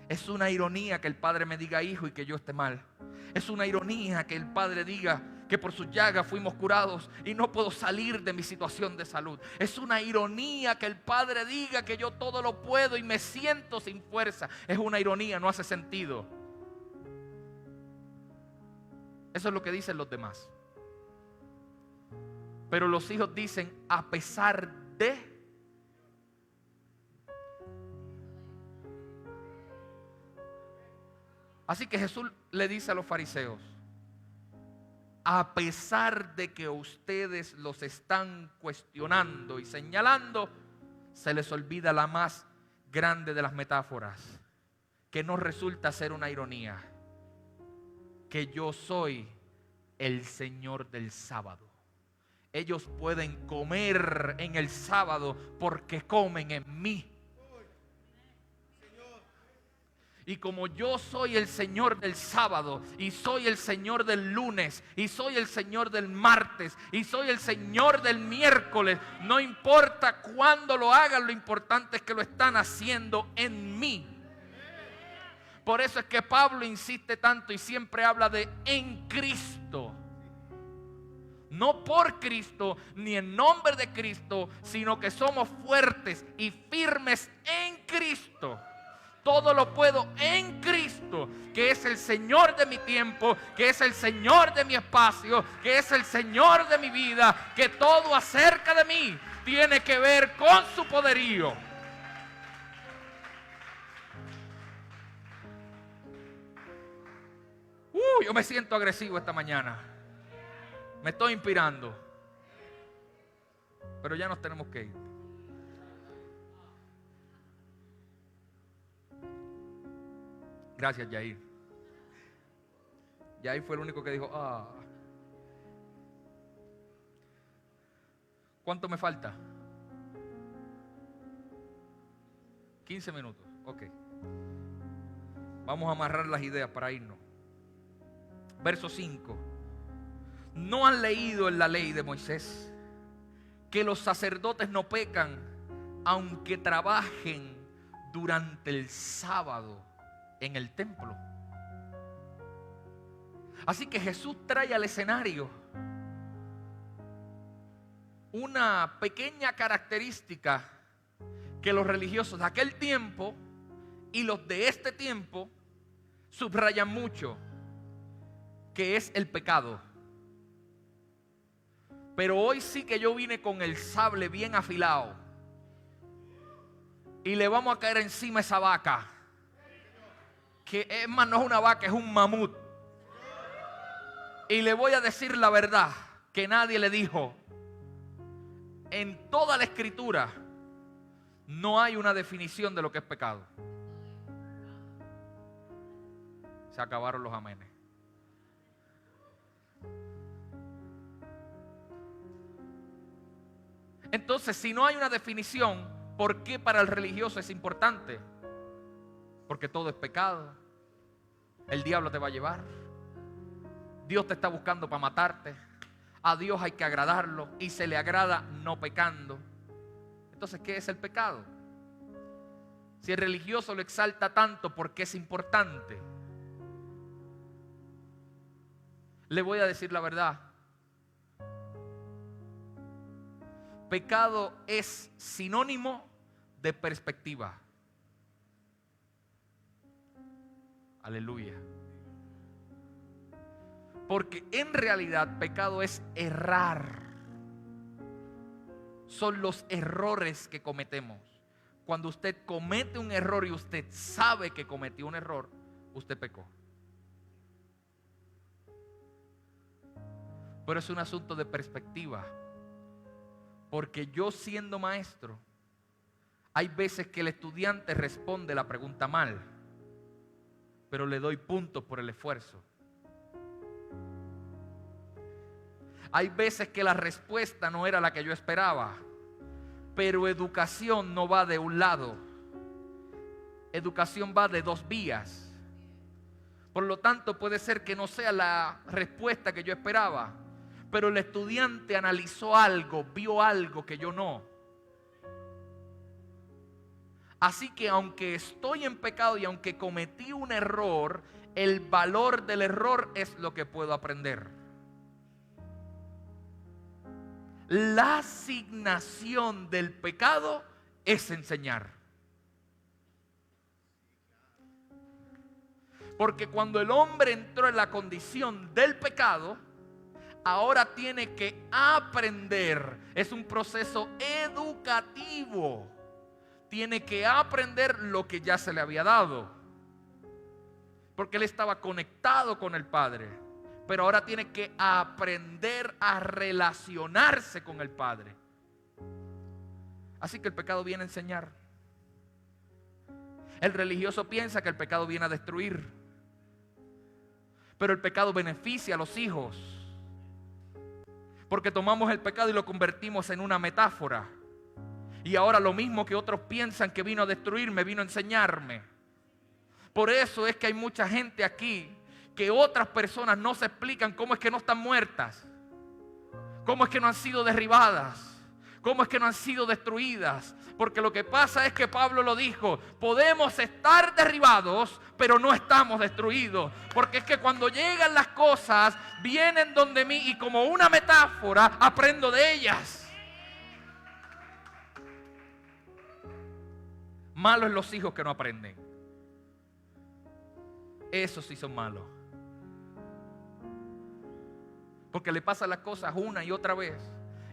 Es una ironía que el Padre me diga hijo y que yo esté mal. Es una ironía que el Padre diga que por sus llagas fuimos curados y no puedo salir de mi situación de salud. Es una ironía que el Padre diga que yo todo lo puedo y me siento sin fuerza. Es una ironía, no hace sentido. Eso es lo que dicen los demás. Pero los hijos dicen a pesar de. Así que Jesús le dice a los fariseos, a pesar de que ustedes los están cuestionando y señalando, se les olvida la más grande de las metáforas, que no resulta ser una ironía, que yo soy el Señor del sábado. Ellos pueden comer en el sábado porque comen en mí. Y como yo soy el Señor del sábado, y soy el Señor del lunes, y soy el Señor del martes, y soy el Señor del miércoles, no importa cuándo lo hagan, lo importante es que lo están haciendo en mí. Por eso es que Pablo insiste tanto y siempre habla de en Cristo. No por Cristo, ni en nombre de Cristo, sino que somos fuertes y firmes en Cristo. Todo lo puedo en Cristo, que es el Señor de mi tiempo, que es el Señor de mi espacio, que es el Señor de mi vida, que todo acerca de mí tiene que ver con su poderío. Yo me siento agresivo esta mañana. Me estoy inspirando. Pero ya nos tenemos que ir. Gracias, Yair. Yair fue el único que dijo, ¿Cuánto me falta? 15 minutos. Ok. Vamos a amarrar las ideas para irnos. Verso 5. ¿No han leído en la ley de Moisés que los sacerdotes no pecan aunque trabajen durante el sábado en el templo? Así que Jesús trae al escenario una pequeña característica que los religiosos de aquel tiempo y los de este tiempo subrayan mucho, que es el pecado. Pero hoy sí que yo vine con el sable bien afilado y le vamos a caer encima a esa vaca, que es más, no es una vaca, es un mamut. Y le voy a decir la verdad que nadie le dijo. En toda la escritura no hay una definición de lo que es pecado. Se acabaron los amenes. Entonces, si no hay una definición, ¿por qué para el religioso es importante? Porque todo es pecado. El diablo te va a llevar. Dios te está buscando para matarte. A Dios hay que agradarlo y se le agrada no pecando. Entonces, ¿qué es el pecado? Si el religioso lo exalta tanto, ¿por qué es importante? Le voy a decir la verdad. Pecado es sinónimo de perspectiva. Aleluya. Porque en realidad pecado es errar. Son los errores que cometemos. Cuando usted comete un error y usted sabe que cometió un error, usted pecó. Pero es un asunto de perspectiva. Porque yo siendo maestro, hay veces que el estudiante responde la pregunta mal, pero le doy puntos por el esfuerzo. Hay veces que la respuesta no era la que yo esperaba, pero educación no va de un lado. Educación va de dos vías. Por lo tanto, puede ser que no sea la respuesta que yo esperaba, pero el estudiante analizó algo, vio algo que yo no. Así que aunque estoy en pecado y aunque cometí un error, el valor del error es lo que puedo aprender. La asignación del pecado es enseñar. Porque cuando el hombre entró en la condición del pecado, ahora tiene que aprender. Es un proceso educativo. Tiene que aprender lo que ya se le había dado. Porque él estaba conectado con el Padre. Pero ahora tiene que aprender a relacionarse con el Padre. Así que el pecado viene a enseñar. El religioso piensa que el pecado viene a destruir. Pero el pecado beneficia a los hijos. Porque tomamos el pecado y lo convertimos en una metáfora. Y ahora lo mismo que otros piensan que vino a destruirme, vino a enseñarme. Por eso es que hay mucha gente aquí que otras personas no se explican cómo es que no están muertas, cómo es que no han sido derribadas, ¿Cómo es que no han sido destruidas? Porque lo que pasa es que Pablo lo dijo, podemos estar derribados, pero no estamos destruidos. Porque es que cuando llegan las cosas, vienen donde mí y como una metáfora, aprendo de ellas. Malos los hijos que no aprenden. Esos sí son malos. Porque le pasan las cosas una y otra vez.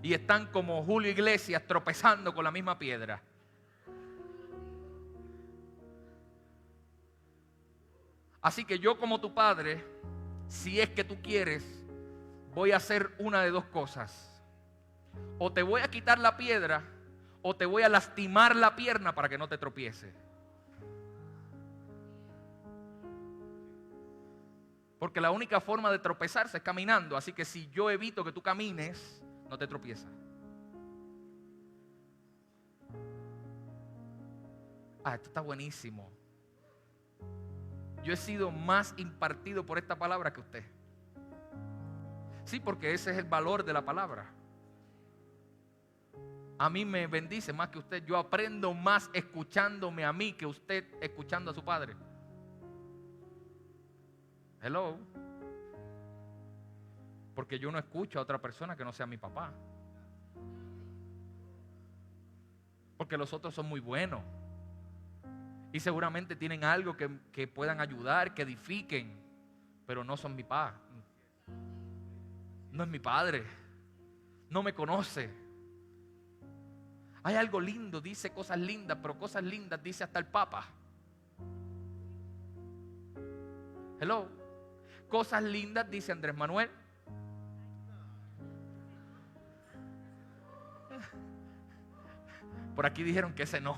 Y están como Julio Iglesias tropezando con la misma piedra. Así que yo como tu padre, si es que tú quieres, voy a hacer una de dos cosas. O te voy a quitar la piedra, o te voy a lastimar la pierna para que no te tropieces. Porque la única forma de tropezarse es caminando. Así que si yo evito que tú camines, no te tropiezas. Esto está buenísimo. Yo he sido más impartido por esta palabra que usted. Sí, porque ese es el valor de la palabra. A mí me bendice más que usted. Yo aprendo más escuchándome a mí que usted escuchando a su padre. Hello. Porque yo no escucho a otra persona que no sea mi papá. Porque los otros son muy buenos. Y seguramente tienen algo que puedan ayudar, que edifiquen. Pero no son mi papá. No es mi padre. No me conoce. Hay algo lindo, dice cosas lindas, pero cosas lindas dice hasta el Papa. Hello. Cosas lindas dice Andrés Manuel. Por aquí dijeron que ese no.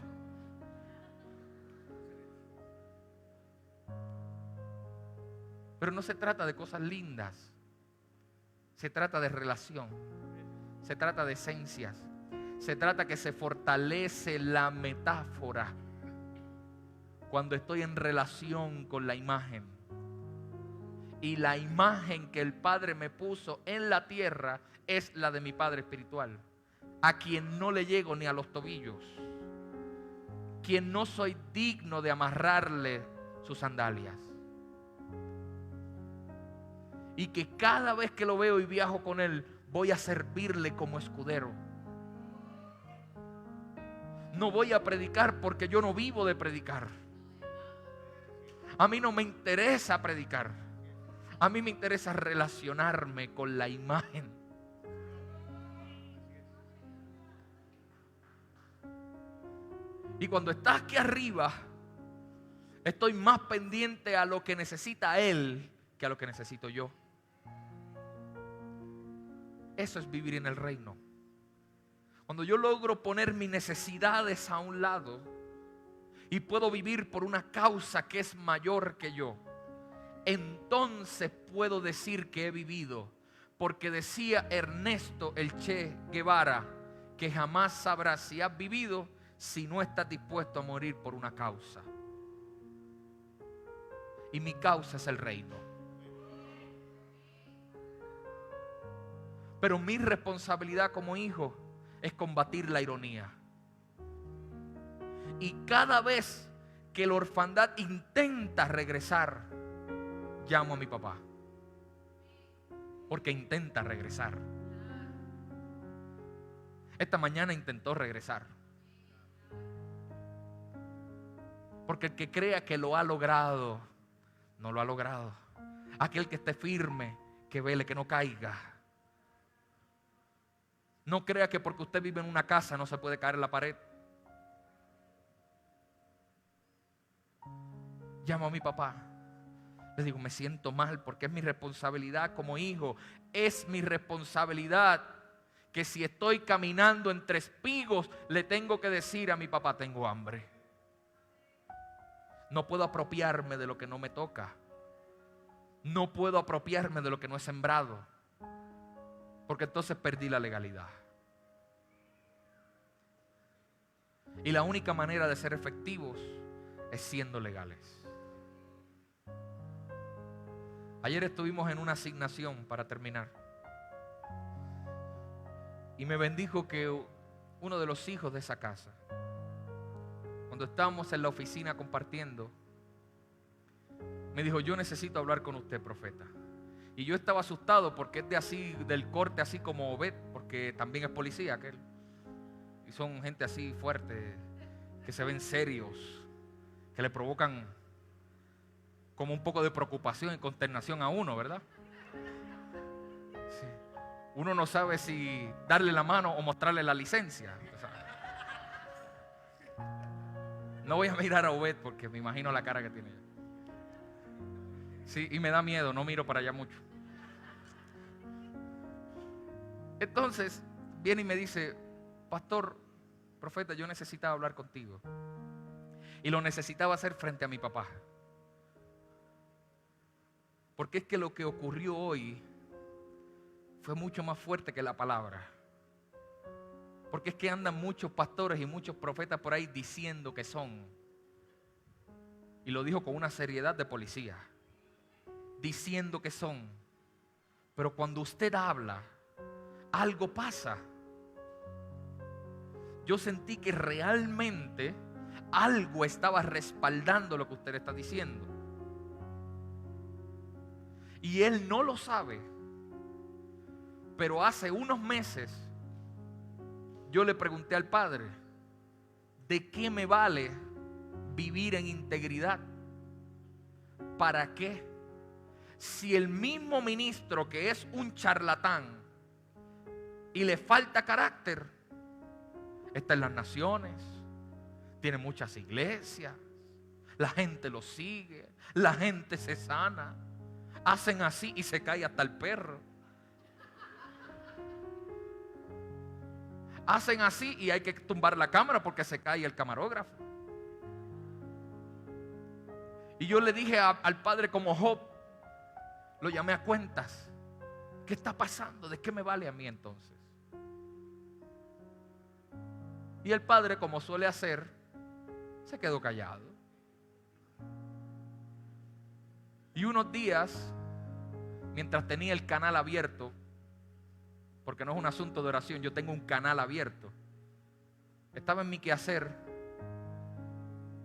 Pero no se trata de cosas lindas. Se trata de relación. Se trata de esencias. Se trata que se fortalece la metáfora cuando estoy en relación con la imagen. Y la imagen que el Padre me puso en la tierra es la de mi Padre espiritual, a quien no le llego ni a los tobillos, quien no soy digno de amarrarle sus sandalias. Y que cada vez que lo veo y viajo con él, voy a servirle como escudero. No voy a predicar porque yo no vivo de predicar. A mí no me interesa predicar. A mí me interesa relacionarme con la imagen. Y cuando está aquí arriba, estoy más pendiente a lo que necesita él que a lo que necesito yo. Eso es vivir en el reino. Cuando yo logro poner mis necesidades a un lado y puedo vivir por una causa que es mayor que yo, entonces puedo decir que he vivido. Porque decía Ernesto el Che Guevara que jamás sabrás si has vivido si no estás dispuesto a morir por una causa. Y mi causa es el reino. Pero mi responsabilidad como hijo es combatir la ironía. Y cada vez que la orfandad intenta regresar, llamo a mi papá. Porque intenta regresar. Esta mañana intentó regresar. Porque el que crea que lo ha logrado, no lo ha logrado. Aquel que esté firme, que vele que no caiga. No crea que porque usted vive en una casa no se puede caer en la pared. Llamo a mi papá. Le digo, me siento mal porque es mi responsabilidad como hijo. Es mi responsabilidad que si estoy caminando entre espigos, le tengo que decir a mi papá, tengo hambre. No puedo apropiarme de lo que no me toca. No puedo apropiarme de lo que no he sembrado. Porque entonces perdí la legalidad. Y la única manera de ser efectivos es siendo legales. Ayer estuvimos en una asignación para terminar. Y me bendijo que uno de los hijos de esa casa, cuando estábamos en la oficina compartiendo, me dijo: yo necesito hablar con usted, profeta. Y yo estaba asustado porque es de así, del corte así como Obed, porque también es policía aquel. Y son gente así fuerte, que se ven serios, que le provocan como un poco de preocupación y consternación a uno, ¿verdad? Sí. Uno no sabe si darle la mano o mostrarle la licencia. O sea, no voy a mirar a Obed porque me imagino la cara que tiene ella. Sí, y me da miedo, no miro para allá mucho. Entonces viene y me dice: pastor, profeta, yo necesitaba hablar contigo. Y lo necesitaba hacer frente a mi papá. Porque es que lo que ocurrió hoy fue mucho más fuerte que la palabra. Porque es que andan muchos pastores y muchos profetas por ahí diciendo que son. Y lo dijo con una seriedad de policía. Diciendo que son. Pero cuando usted habla, algo pasa. Yo sentí que realmente algo estaba respaldando lo que usted está diciendo. Y él no lo sabe. Pero hace unos meses yo le pregunté al Padre: ¿de qué me vale vivir en integridad? ¿Para qué? Si el mismo ministro, que es un charlatán y le falta carácter, está en las naciones, tiene muchas iglesias, la gente lo sigue, la gente se sana, hacen así y se cae hasta el perro. Hacen así y hay que tumbar la cámara porque se cae el camarógrafo. Y yo le dije al Padre, como Job, lo llamé a cuentas: ¿qué está pasando? ¿De qué me vale a mí entonces? Y el Padre, como suele hacer, se quedó callado. Y unos días, mientras tenía el canal abierto, porque no es un asunto de oración, yo tengo un canal abierto, estaba en mi quehacer,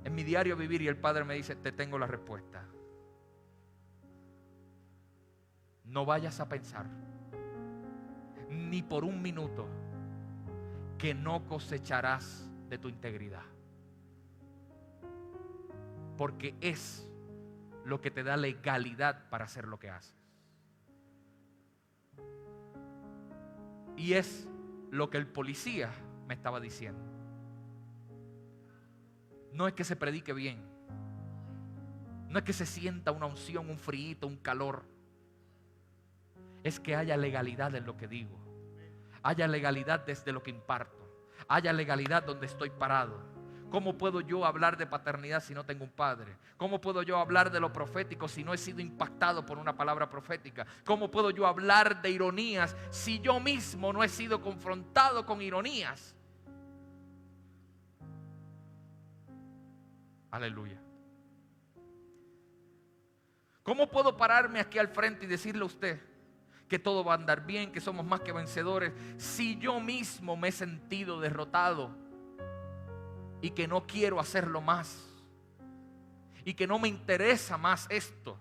en mi diario vivir, y el Padre me dice: te tengo la respuesta. No vayas a pensar ni por un minuto que no cosecharás de tu integridad, porque es lo que te da legalidad para hacer lo que haces. Y es lo que el policía me estaba diciendo. No es que se predique bien, no es que se sienta una unción, un frío, un calor. Es que haya legalidad en lo que digo, haya legalidad desde lo que imparto, haya legalidad donde estoy parado. ¿Cómo puedo yo hablar de paternidad si no tengo un padre? ¿Cómo puedo yo hablar de lo profético si no he sido impactado por una palabra profética? ¿Cómo puedo yo hablar de ironías si yo mismo no he sido confrontado con ironías? Aleluya. ¿Cómo puedo pararme aquí al frente y decirle a usted que todo va a andar bien, que somos más que vencedores, si yo mismo me he sentido derrotado y que no quiero hacerlo más y que no me interesa más esto?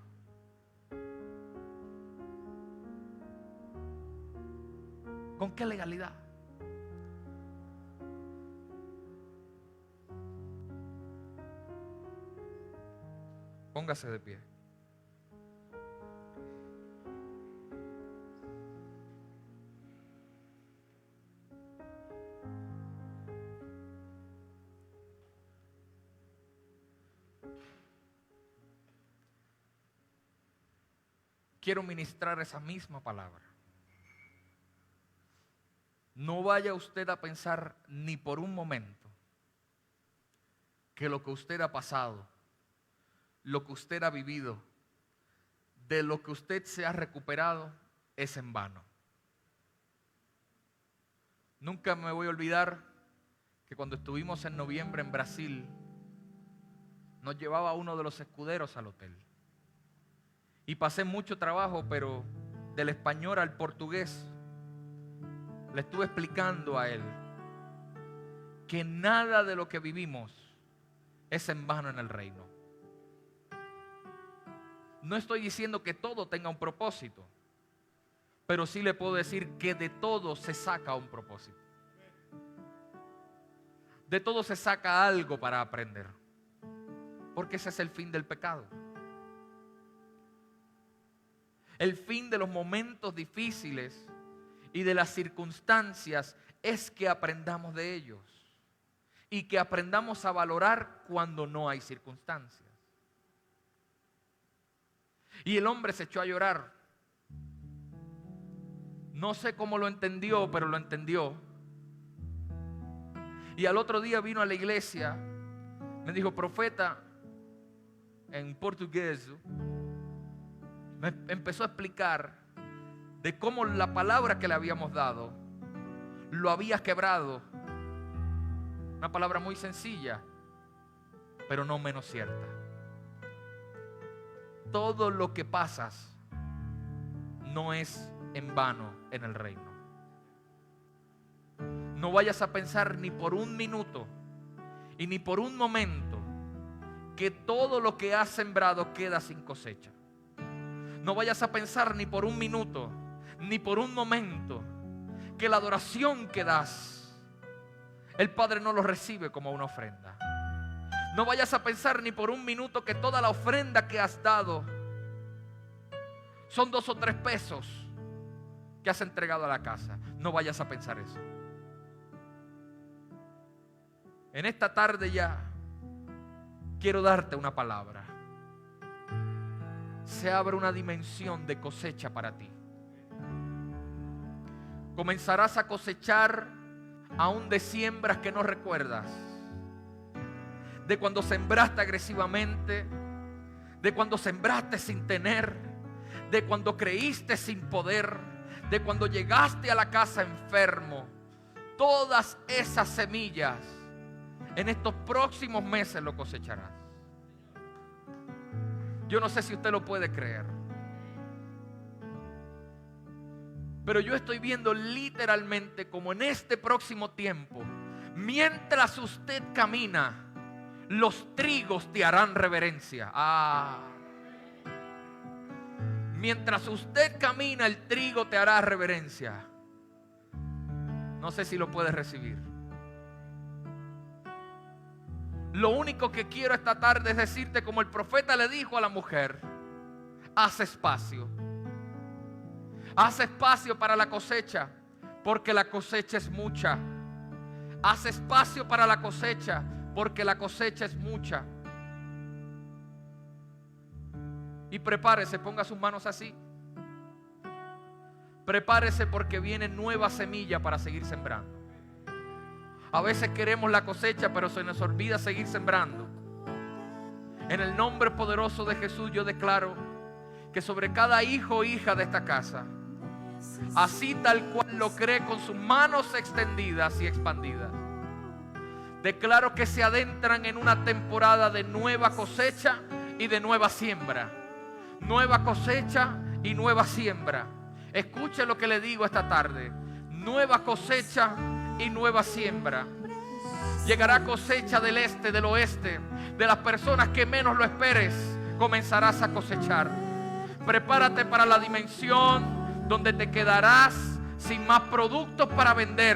¿Con qué legalidad? Póngase de pie. Quiero ministrar esa misma palabra. No vaya usted a pensar ni por un momento que lo que usted ha pasado, lo que usted ha vivido, de lo que usted se ha recuperado, es en vano. Nunca me voy a olvidar que cuando estuvimos en noviembre en Brasil, nos llevaba uno de los escuderos al hotel. Y pasé mucho trabajo, pero del español al portugués le estuve explicando a él que nada de lo que vivimos es en vano en el reino. No estoy diciendo que todo tenga un propósito, pero sí le puedo decir que de todo se saca un propósito. De todo se saca algo para aprender, porque ese es el fin del pecado. El fin de los momentos difíciles y de las circunstancias es que aprendamos de ellos y que aprendamos a valorar cuando no hay circunstancias. Y el hombre se echó a llorar. No sé cómo lo entendió, pero lo entendió. Y al otro día vino a la iglesia, me dijo: profeta, en portugués, me empezó a explicar de cómo la palabra que le habíamos dado lo había quebrado. Una palabra muy sencilla, pero no menos cierta. Todo lo que pasas no es en vano en el reino. No vayas a pensar ni por un minuto y ni por un momento que todo lo que has sembrado queda sin cosecha. No vayas a pensar ni por un minuto ni por un momento que la adoración que das, el Padre no lo recibe como una ofrenda. No vayas a pensar ni por un minuto que toda la ofrenda que has dado son 2 o 3 pesos que has entregado a la casa. No vayas a pensar eso. En esta tarde ya quiero darte una palabra. Se abre una dimensión de cosecha para ti. Comenzarás a cosechar aún de siembras que no recuerdas. De cuando sembraste agresivamente, de cuando sembraste sin tener, de cuando creíste sin poder, de cuando llegaste a la casa enfermo. Todas esas semillas en estos próximos meses lo cosecharás. Yo no sé si usted lo puede creer, pero yo estoy viendo literalmente como en este próximo tiempo, mientras usted camina, los trigos te harán reverencia. Mientras usted camina, el trigo te hará reverencia. No sé si lo puedes recibir. Lo único que quiero esta tarde es decirte, como el profeta le dijo a la mujer: haz espacio. Haz espacio para la cosecha, porque la cosecha es mucha. Haz espacio para la cosecha, porque la cosecha es mucha. Y prepárese, ponga sus manos así. Prepárese, porque viene nueva semilla para seguir sembrando. A veces queremos la cosecha, pero se nos olvida seguir sembrando. En el nombre poderoso de Jesús yo declaro que sobre cada hijo o hija de esta casa, así tal cual lo cree, con sus manos extendidas y expandidas, declaro que se adentran en una temporada de nueva cosecha y de nueva siembra. Nueva cosecha y nueva siembra. Escuche lo que le digo esta tarde: nueva cosecha y nueva siembra. Llegará cosecha del este, del oeste, de las personas que menos lo esperes. Comenzarás a cosechar. Prepárate para la dimensión donde te quedarás sin más productos para vender.